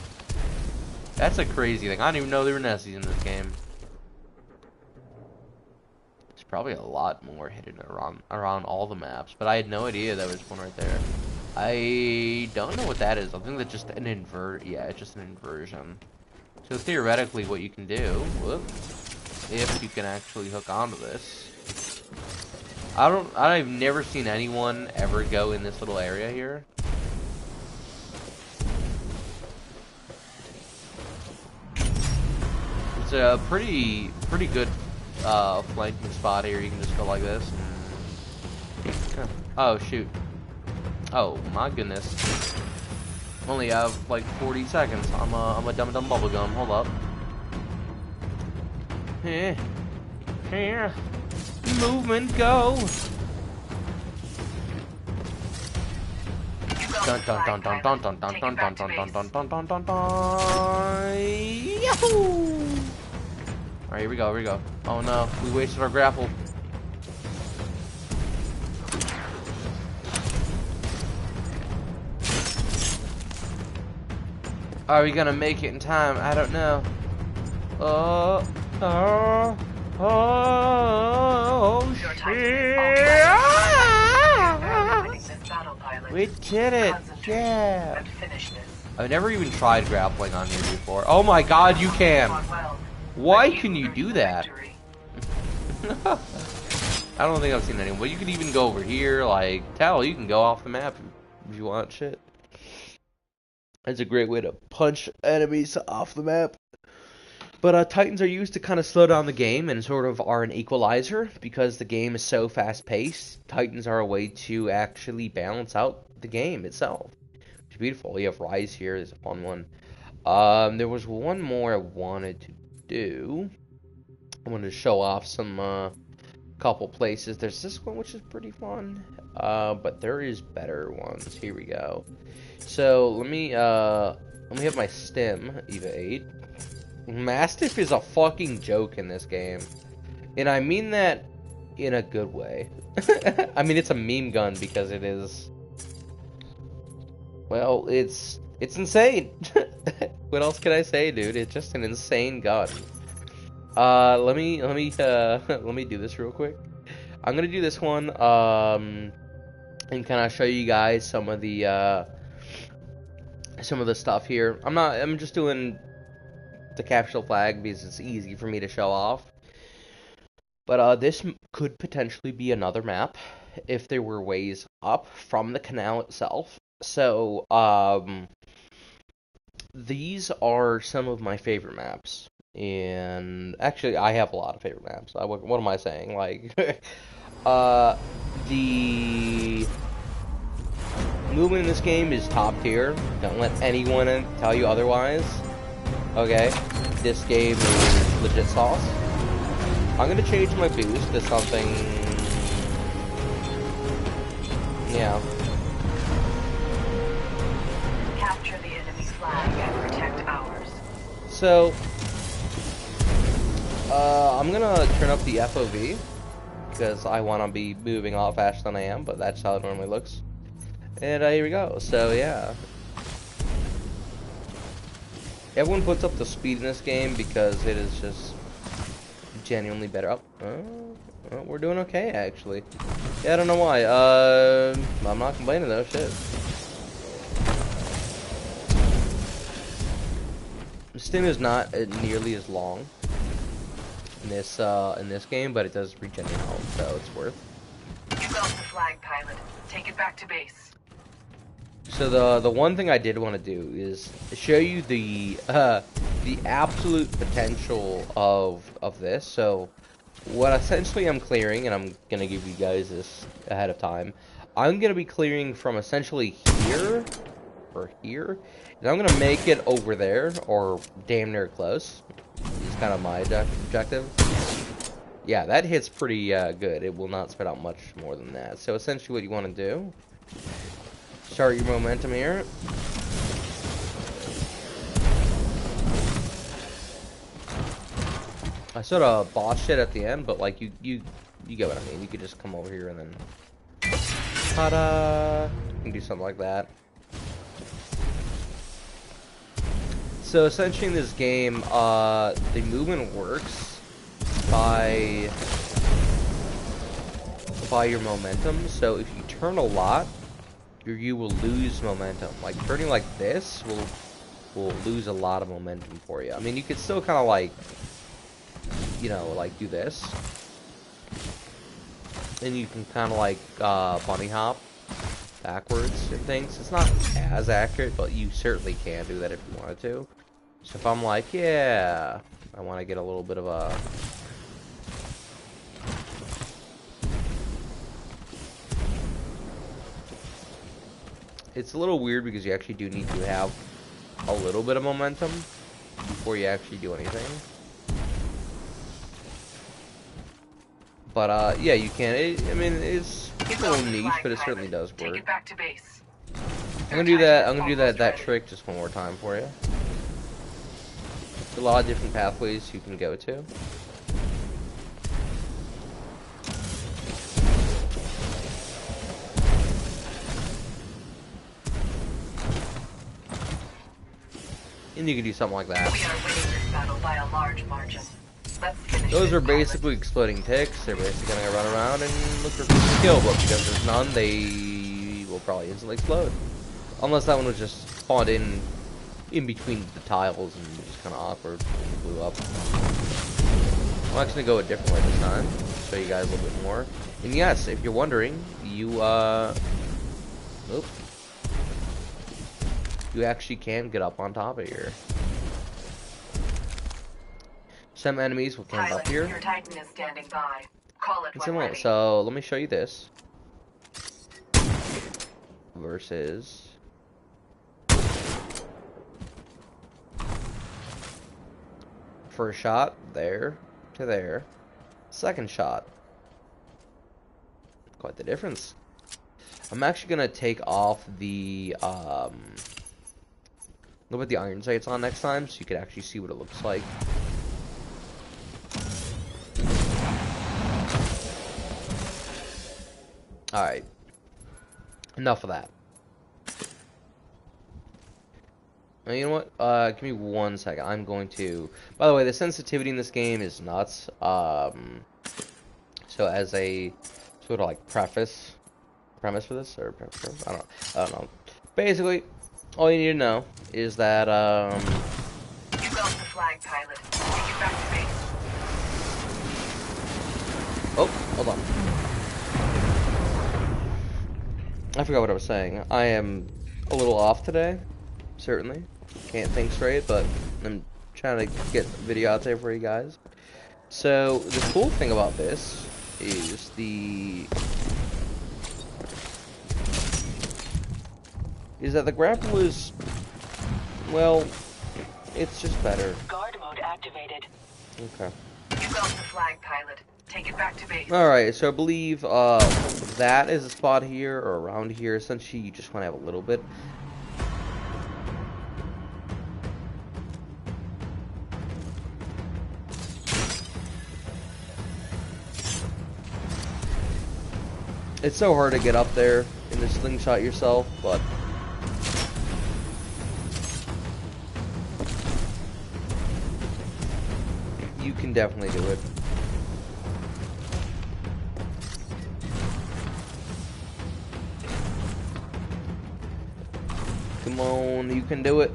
That's a crazy thing. I didn't even know there were Nessies in this game. Probably a lot more hidden around all the maps, but I had no idea there was one right there. I don't know what that is. I think that's just an yeah, it's just an inversion. So theoretically, what you can do, if you can actually hook onto this, I've never seen anyone ever go in this little area here. It's a pretty good flanking spot here. You can just go like this. Oh shoot. Oh my goodness. Only have like 40 seconds. I'm a dumb bubblegum. Hold up. Here. Movement, go. Dun dun dun dun dun dun dun dun dun dun dun dun dun dun dun dun. Yahoo! Alright, here we go. Oh no, we wasted our grapple. Are we gonna make it in time? I don't know. Shit! We did it! Yeah! I've never even tried grappling on here before. Oh my god, you can! Why can you do that? I don't think I've seen anyone, but you can even go over here, like, you can go off the map if you want shit. It's a great way to punch enemies off the map. But Titans are used to kind of slow down the game and sort of are an equalizer because the game is so fast-paced. Titans are a way to actually balance out the game itself. It's beautiful. We have Rise here. There's a fun one. There was one more I wanted to do. I wanted to show off some couple places. There's this one which is pretty fun, but there is better ones. Here we go. So let me have my stim evade. Mastiff is a fucking joke in this game, and I mean that in a good way. I mean, it's a meme gun because it is. Well, it's insane. What else can I say, dude? It's just an insane gun. Let me do this real quick. I'm gonna do this one, and kind of show you guys some of the stuff here. I'm just doing the capsule flag because it's easy for me to show off. But this could potentially be another map if there were ways up from the canal itself. So, these are some of my favorite maps. And actually, I have a lot of favorite maps. What am I saying? Like, the movement in this game is top tier. Don't let anyone tell you otherwise. Okay? This game is legit sauce. I'm gonna change my boost to something. Yeah. Capture the enemy flag and protect ours. So, I'm gonna turn up the FOV because I want to be moving a lot faster than I am, but that's how it normally looks. And here we go. So yeah, everyone puts up the speed in this game because it is just genuinely better. Oh, we're doing okay actually. Yeah, I don't know why. I'm not complaining though. Shit. The stim is not nearly as long in this game, but it does regen your health, so it's worth. You got the flag, pilot. Take it back to base. So the one thing I did want to do is show you the absolute potential of this. So what essentially I'm clearing, and I'm gonna give you guys this ahead of time. I'm gonna be clearing from essentially here or here, and I'm gonna make it over there or damn near close. Is kind of my objective. Yeah, that hits pretty good. It will not spread out much more than that. So essentially, what you want to do. Start your momentum here. I sort of botched it at the end, but like you get what I mean. You could just come over here and then ta-da! You can do something like that. So essentially in this game, the movement works by your momentum. So if you turn a lot, you will lose momentum. Like turning like this will lose a lot of momentum for you. I mean, you could still kind of like, you know, like do this, and you can kind of like bunny hop backwards and things. It's not as accurate, but you certainly can do that if you wanted to. So if I'm like, yeah, I want to get a little bit of a it's a little weird because you actually do need to have a little bit of momentum before you actually do anything. But yeah, you can. I mean, it's a little niche, but it certainly does work. Take it back to base. I'm gonna do that. I'm gonna do that trick just one more time for you. There's a lot of different pathways you can go to. And you can do something like that. We are winning this battle by a large margin. Let's finish. Those are basically exploding ticks. They're basically gonna run around and look for people to kill, but because there's none, they will probably instantly explode. Unless that one was just spawned in between the tiles and just kind of awkward and blew up. I'm actually gonna go a different way this time, show you guys a little bit more. And yes, if you're wondering, you actually can get up on top of here. Some enemies will camp up here. Your Titan is standing by. Call it when ready. So let me show you this. Versus first shot there to there. Second shot. Quite the difference. I'm actually gonna take off the we'll put the iron sights on next time so you can actually see what it looks like. Alright. Enough of that. Now, you know what? Give me 1 second. I'm going to... By the way, the sensitivity in this game is nuts. So as a sort of like premise for this, or I don't know. Basically, all you need to know is that You got the flag. flag, pilot. Take it back to base. Oh, hold on. I forgot what I was saying. I am a little off today, certainly. Can't think straight, but I'm trying to get the video out there for you guys. So, the cool thing about this is that the grapple is, well, it's just better. Guard mode activated. Okay. You got the flag, pilot. Take it back to base. Alright, so I believe that is a spot here, or around here. Essentially, you just want to have a little bit. It's so hard to get up there in the slingshot yourself, but you can definitely do it. Come on, you can do it.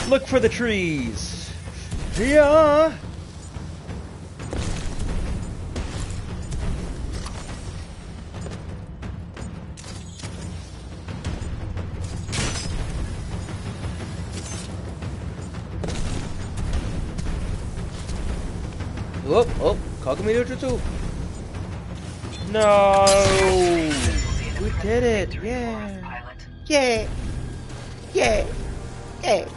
Look for the trees. Yeah. Oh, oh, Kagami no Jutsu. No! We did it! Yeah! Yeah! Yeah! Yeah!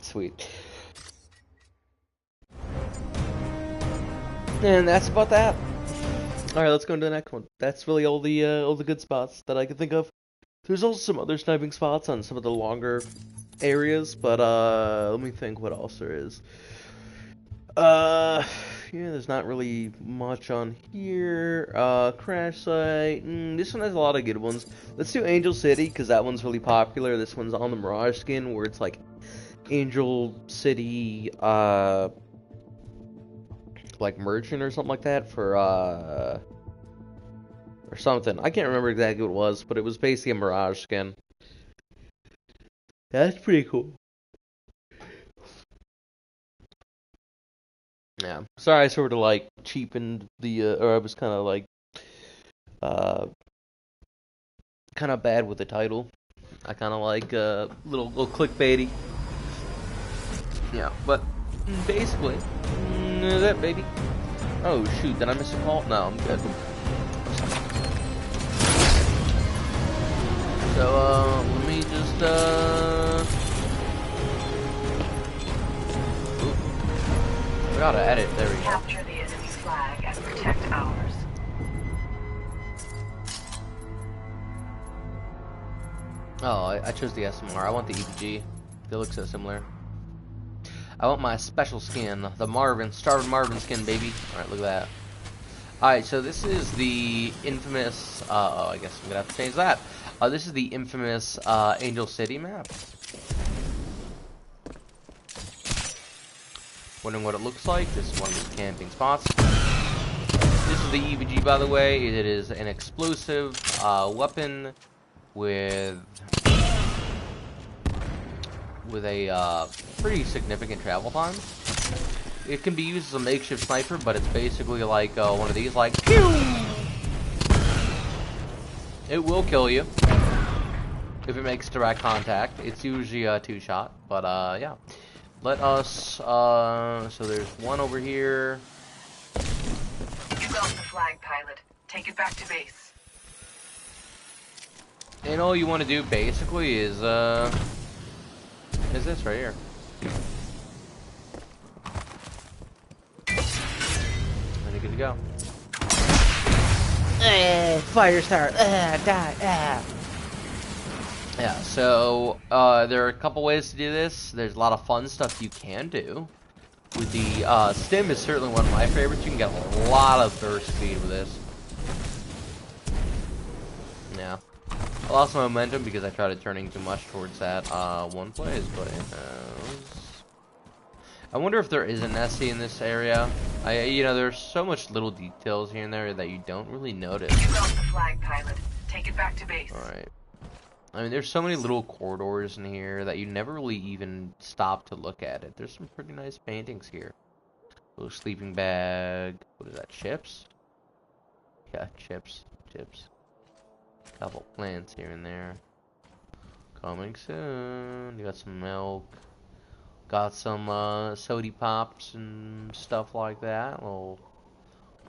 Sweet. And that's about that. Alright, let's go into the next one. That's really all the good spots that I can think of. There's also some other sniping spots on some of the longer areas, but let me think what else there is. Yeah, there's not really much on here. Crash site. This one has a lot of good ones. Let's do Angel City, because that one's really popular. This one's on the Mirage skin, where it's like Angel City, like merchant or something like that for, or something. I can't remember exactly what it was, but it was basically a Mirage skin. That's pretty cool. Yeah. Sorry, I sort of like cheapened the, or I was kind of like, kind of bad with the title. I kind of like little clickbaity. Yeah, but basically, that baby. Oh shoot, did I miss a call? No, I'm good. So let me just we gotta edit. There we go. Capture the enemy's flag and protect ours. Oh, I chose the SMR. I want the EPG. They look so similar. I want my special skin, the Marvin, Starvin Marvin skin, baby. Alright, look at that. Alright, so this is the infamous, I guess I'm gonna have to change that. This is the infamous, Angel City map. Wondering what it looks like? This is one of the camping spots. This is the EPG, by the way. It is an explosive, weapon with a pretty significant travel time. It can be used as a makeshift sniper, but it's basically like one of these, like pew! It will kill you if it makes direct contact. It's usually a 2-shot, but yeah. Let us so there's one over here. You got the flag, pilot. Take it back to base. And all you want to do basically is this right here. And you're good to go. Fire start. Die. Yeah, so there are a couple ways to do this. There's a lot of fun stuff you can do. With the stim is certainly one of my favorites. You can get a lot of burst speed with this. Yeah. I lost my momentum because I tried turning too much towards that one place, but I wonder if there is an SC in this area. You know, there's so much little details here and there that you don't really notice. You got the flag, pilot. Take it back to base. Alright. I mean, there's so many little corridors in here that you never really even stop to look at it. There's some pretty nice paintings here. Little sleeping bag. What is that? Chips? Yeah, chips. Chips. Couple plants here and there. Coming soon. You got some milk. Got some soda pops and stuff like that. Little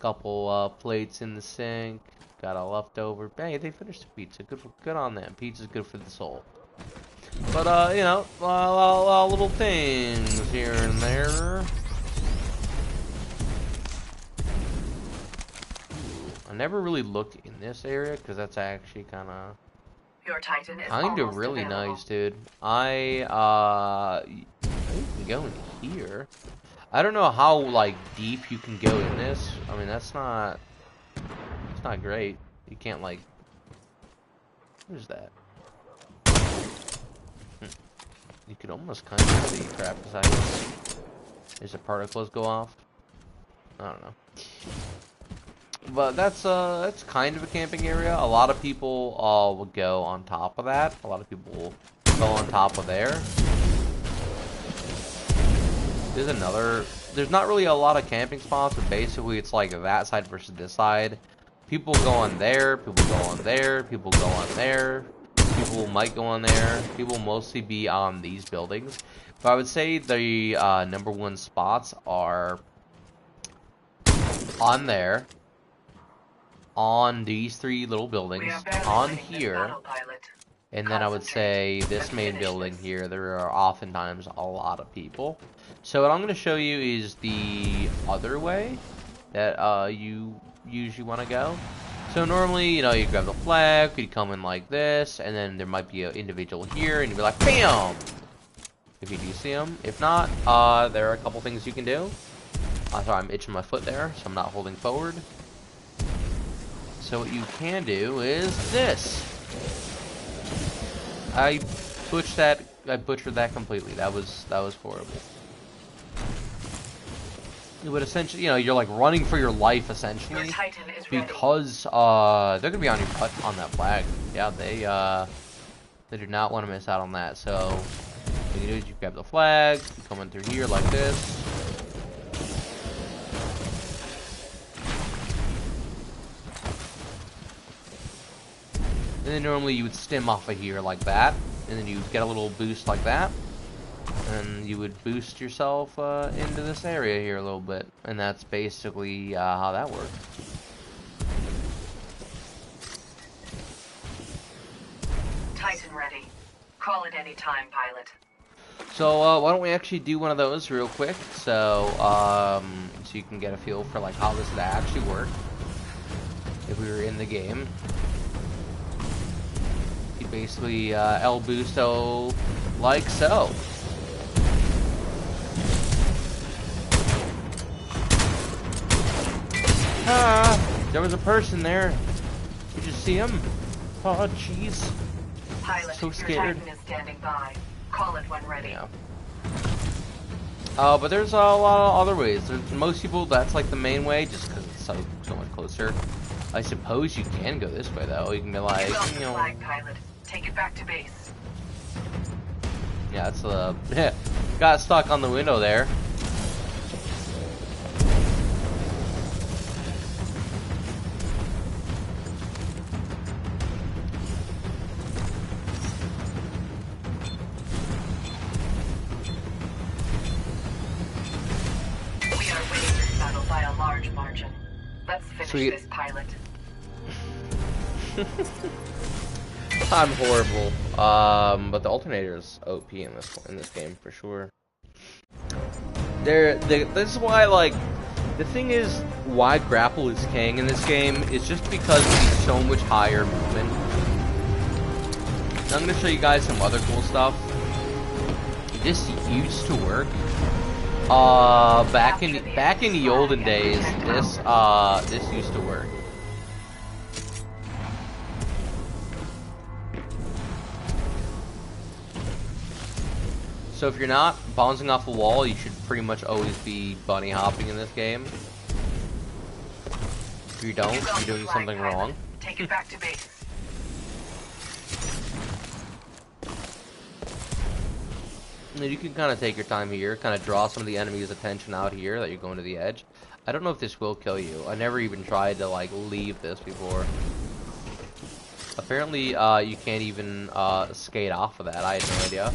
couple plates in the sink. Got a leftover. Hey, they finished the pizza. Good on them. Pizza's good for the soul. But you know, little things here and there. I never really looked in this area because that's actually kind of really nice, dude. I can go in here. I don't know how like deep you can go in this. I mean, it's not great. You can't like. What is that? You could almost kind of see crap because there's the particles go off. I don't know. But that's kind of a camping area. A lot of people will go on top of that. A lot of people will go on top of there. There's not really a lot of camping spots, but basically it's like that side versus this side. People go on there, people go on there, people go on there, people might go on there. People mostly be on these buildings. But I would say the #1 spots are on there, on these 3 little buildings, on here, and then I would say this main building here, there are oftentimes a lot of people. So what I'm going to show you is the other way that you usually want to go. So normally, you know, you grab the flag, you come in like this, and then there might be an individual here, and you'd be like, BAM! If you do see them. If not, there are a couple things you can do. Sorry, I'm itching my foot there, so I'm not holding forward. So what you can do is this. I butchered that completely. That was horrible. But essentially, you know, you're like running for your life essentially, because they're gonna be on your butt on that flag. Yeah, they do not want to miss out on that. So what you do is you grab the flag, you come in through here like this. And then normally you would stem off of here like that, and then you get a little boost like that, and you would boost yourself into this area here a little bit, and that's basically how that works. Titan ready. Call it any time, pilot. So why don't we actually do one of those real quick, so you can get a feel for like how this would actually work if we were in the game. Basically El Busto like so. There was a person there. Did you see him? Oh jeez. Pilot, so scared. Your Titan is standing by. Call it when ready. Yeah. But there's a lot of other ways. Most people, that's like the main way, just because it's so much closer. I suppose you can go this way though. You can be like, you know. Flag, pilot. Take it back to base. Yeah, it's got stuck on the window there. We are winning this battle by a large margin. Let's finish this, pilot. I'm horrible, but the alternator is OP in this game for sure. This is why, like, the thing is why grapple is king in this game is just because it's so much higher movement. I'm gonna show you guys some other cool stuff. This used to work. Back in the olden days, this used to work. So if you're not bouncing off a wall, you should pretty much always be bunny hopping in this game. If you don't, you're doing something wrong. Take it back to base. And you can kind of take your time here, kind of draw some of the enemy's attention out here that you're going to the edge. I don't know if this will kill you. I never even tried to like leave this before. Apparently, you can't even skate off of that. I had no idea.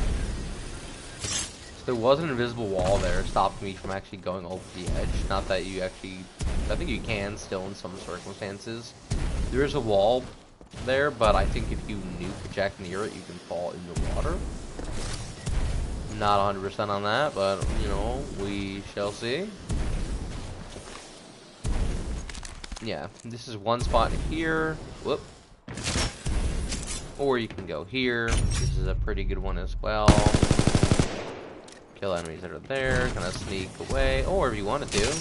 So there was an invisible wall there, stopping me from actually going over the edge. Not that you actually, I think you can still in some circumstances. There is a wall there, but I think if you nuke a jack near it, you can fall in the water. Not 100% on that, but you know, we shall see. Yeah, this is one spot here. Whoop. Or you can go here. This is a pretty good one as well. Kill enemies that are there, kind of sneak away. Or if you wanted to,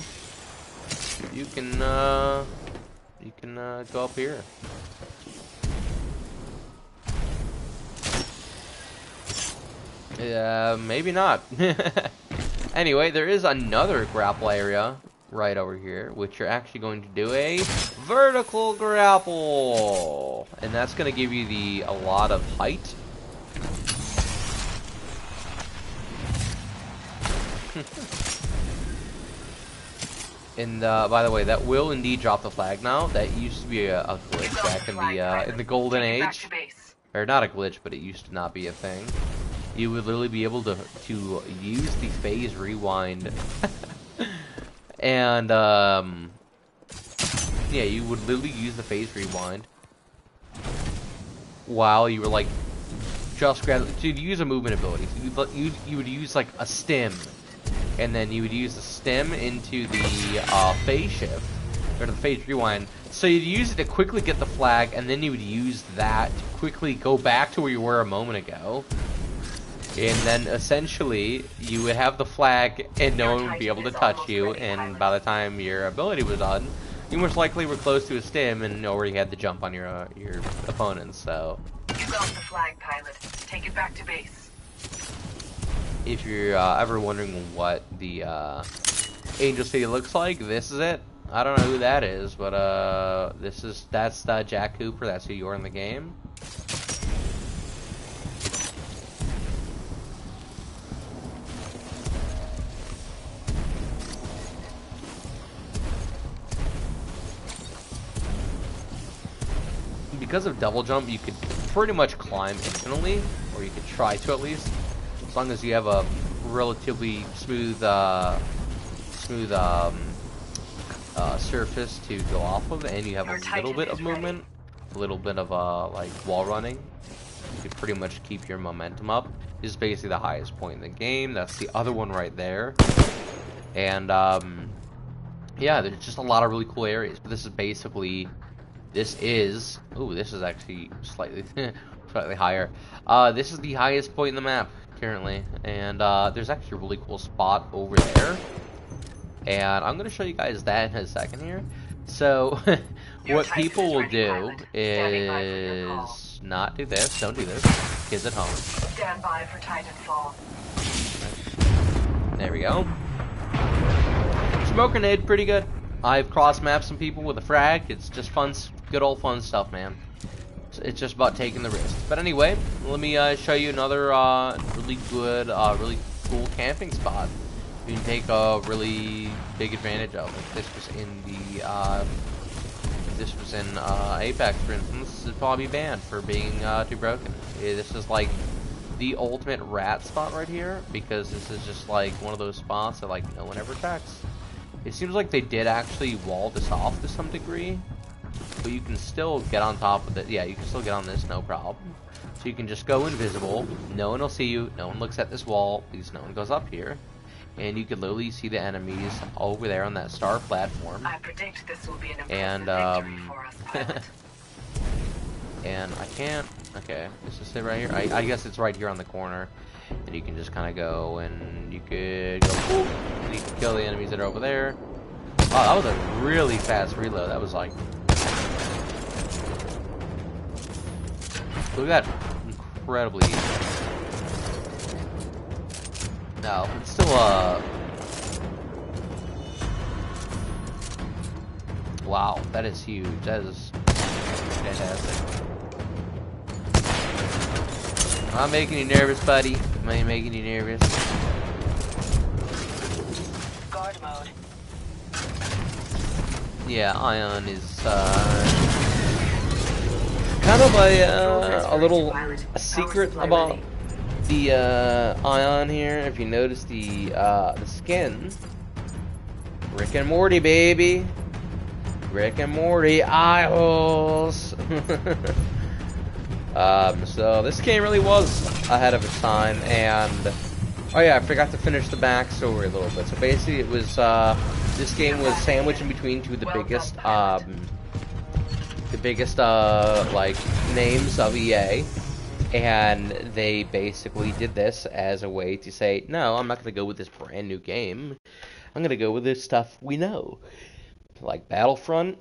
you can go up here. Maybe not. Anyway, there is another grapple area right over here, which you're actually going to do a vertical grapple, and that's going to give you a lot of height. And by the way, that will indeed drop the flag now. That used to be a glitch back in the golden age, or not a glitch, but it used to not be a thing. You would literally be able to use the phase rewind, and yeah, you would literally use the phase rewind while you were like just grabbing. So you'd use a movement ability. So you would use like a stim, and then you would use the stim into the phase shift or the phase rewind. So you'd use it to quickly get the flag, and then you would use that to quickly go back to where you were a moment ago. And then essentially you would have the flag and no one would be able to touch you, and by the time your ability was done, you most likely were close to a stim and already had the jump on your opponents. So You got the flag, pilot. Take it back to base. if you're ever wondering what the Angel City looks like, this is it. I don't know who that is, but that's Jack Cooper. That's who you are in the game. Because of double jump, you could pretty much climb infinitely, or you could try to at least, as long as you have a relatively smooth surface to go off of, and you have a little bit of movement, a little bit of like wall running. You could pretty much keep your momentum up. This is basically the highest point in the game. That's the other one right there, and yeah, there's just a lot of really cool areas. But this is basically. This is actually slightly slightly higher. This is the highest point in the map currently, and there's actually a really cool spot over there, and I'm gonna show you guys that in a second here. So what people will do is not do this. Don't do this. Kids at home. Stand by for Titanfall. There we go. Smoke grenade, pretty good. I've cross-mapped some people with a frag. It's just fun, good old fun stuff, man. It's just about taking the risk. But anyway, let me show you another really good, really cool camping spot you can take a really big advantage of. If this was in Apex, for instance, this would probably be banned for being too broken. This is like the ultimate rat spot right here, because this is just like one of those spots that like no one ever checks. It seems like they did actually wall this off to some degree, but you can still get on top of it. Yeah, you can still get on this, no problem. So you can just go invisible, no one will see you, no one looks at this wall, because no one goes up here. And you can literally see the enemies over there on that star platform. I predict this will be an impressive victory for us, pilot. And I can't, okay, is this it right here? I guess it's right here on the corner. And you can just kind of go, and you could go, whoop, and you can kill the enemies that are over there. Oh, that was a really fast reload. That was like, look at that, incredibly easy. No, it's still wow, that is huge. That is fantastic. I'm making you nervous, buddy. Am I making you nervous? Guard mode. Yeah, Ion is kind of a little secret about the Ion here. If you notice the skin, Rick and Morty, baby. Rick and Morty eye holes. So this game really was ahead of its time, and oh yeah, I forgot to finish the backstory a little bit. So basically, it was this game was sandwiched in between two of the biggest like names of EA, and they basically did this as a way to say, no, I'm not going to go with this brand new game. I'm going to go with this stuff we know, like Battlefront.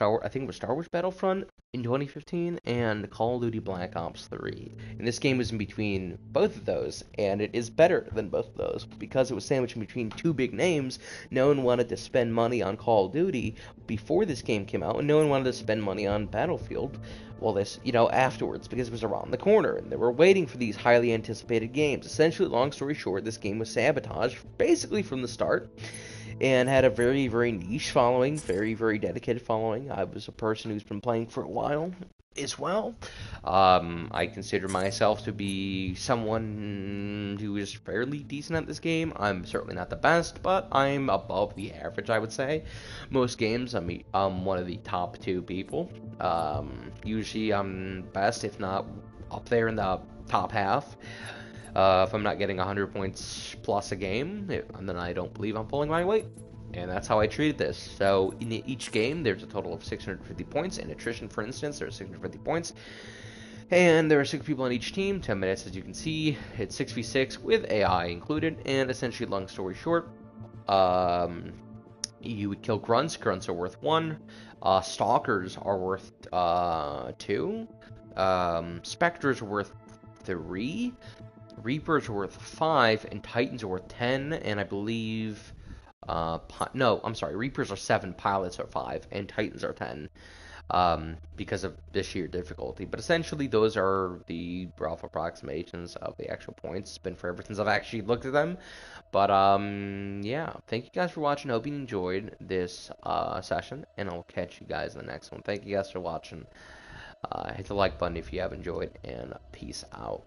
I think it was Star Wars Battlefront in 2015 and Call of Duty Black Ops 3. And this game was in between both of those, and it is better than both of those because it was sandwiched in between two big names. No one wanted to spend money on Call of Duty before this game came out, and no one wanted to spend money on Battlefield, well, this, afterwards, because it was around the corner, and they were waiting for these highly anticipated games. Essentially, long story short, this game was sabotaged basically from the start, and had a very, very niche following, very, very dedicated following. I was a person who's been playing for a while as well. I consider myself to be someone who is fairly decent at this game. I'm certainly not the best, but I'm above the average, I would say. Most games, I'm one of the top 2 people. Usually I'm best, if not up there in the top half. If I'm not getting 100 points plus a game, then I don't believe I'm pulling my weight. And that's how I treated this. So in each game, there's a total of 650 points. In attrition, for instance, there's 650 points. And there are 6 people on each team, 10 minutes, as you can see. It's 6v6 with AI included. And essentially, long story short, you would kill grunts. Grunts are worth 1. Stalkers are worth 2. Spectres are worth 3. Reapers are worth 5, and Titans are worth 10, and I believe, no, I'm sorry, Reapers are 7, Pilots are 5, and Titans are 10, because of the sheer difficulty. But essentially, those are the rough approximations of the actual points. It's been forever since I've actually looked at them, but, yeah, thank you guys for watching. Hope you enjoyed this, session, and I'll catch you guys in the next one. Thank you guys for watching. Hit the like button if you have enjoyed, and peace out.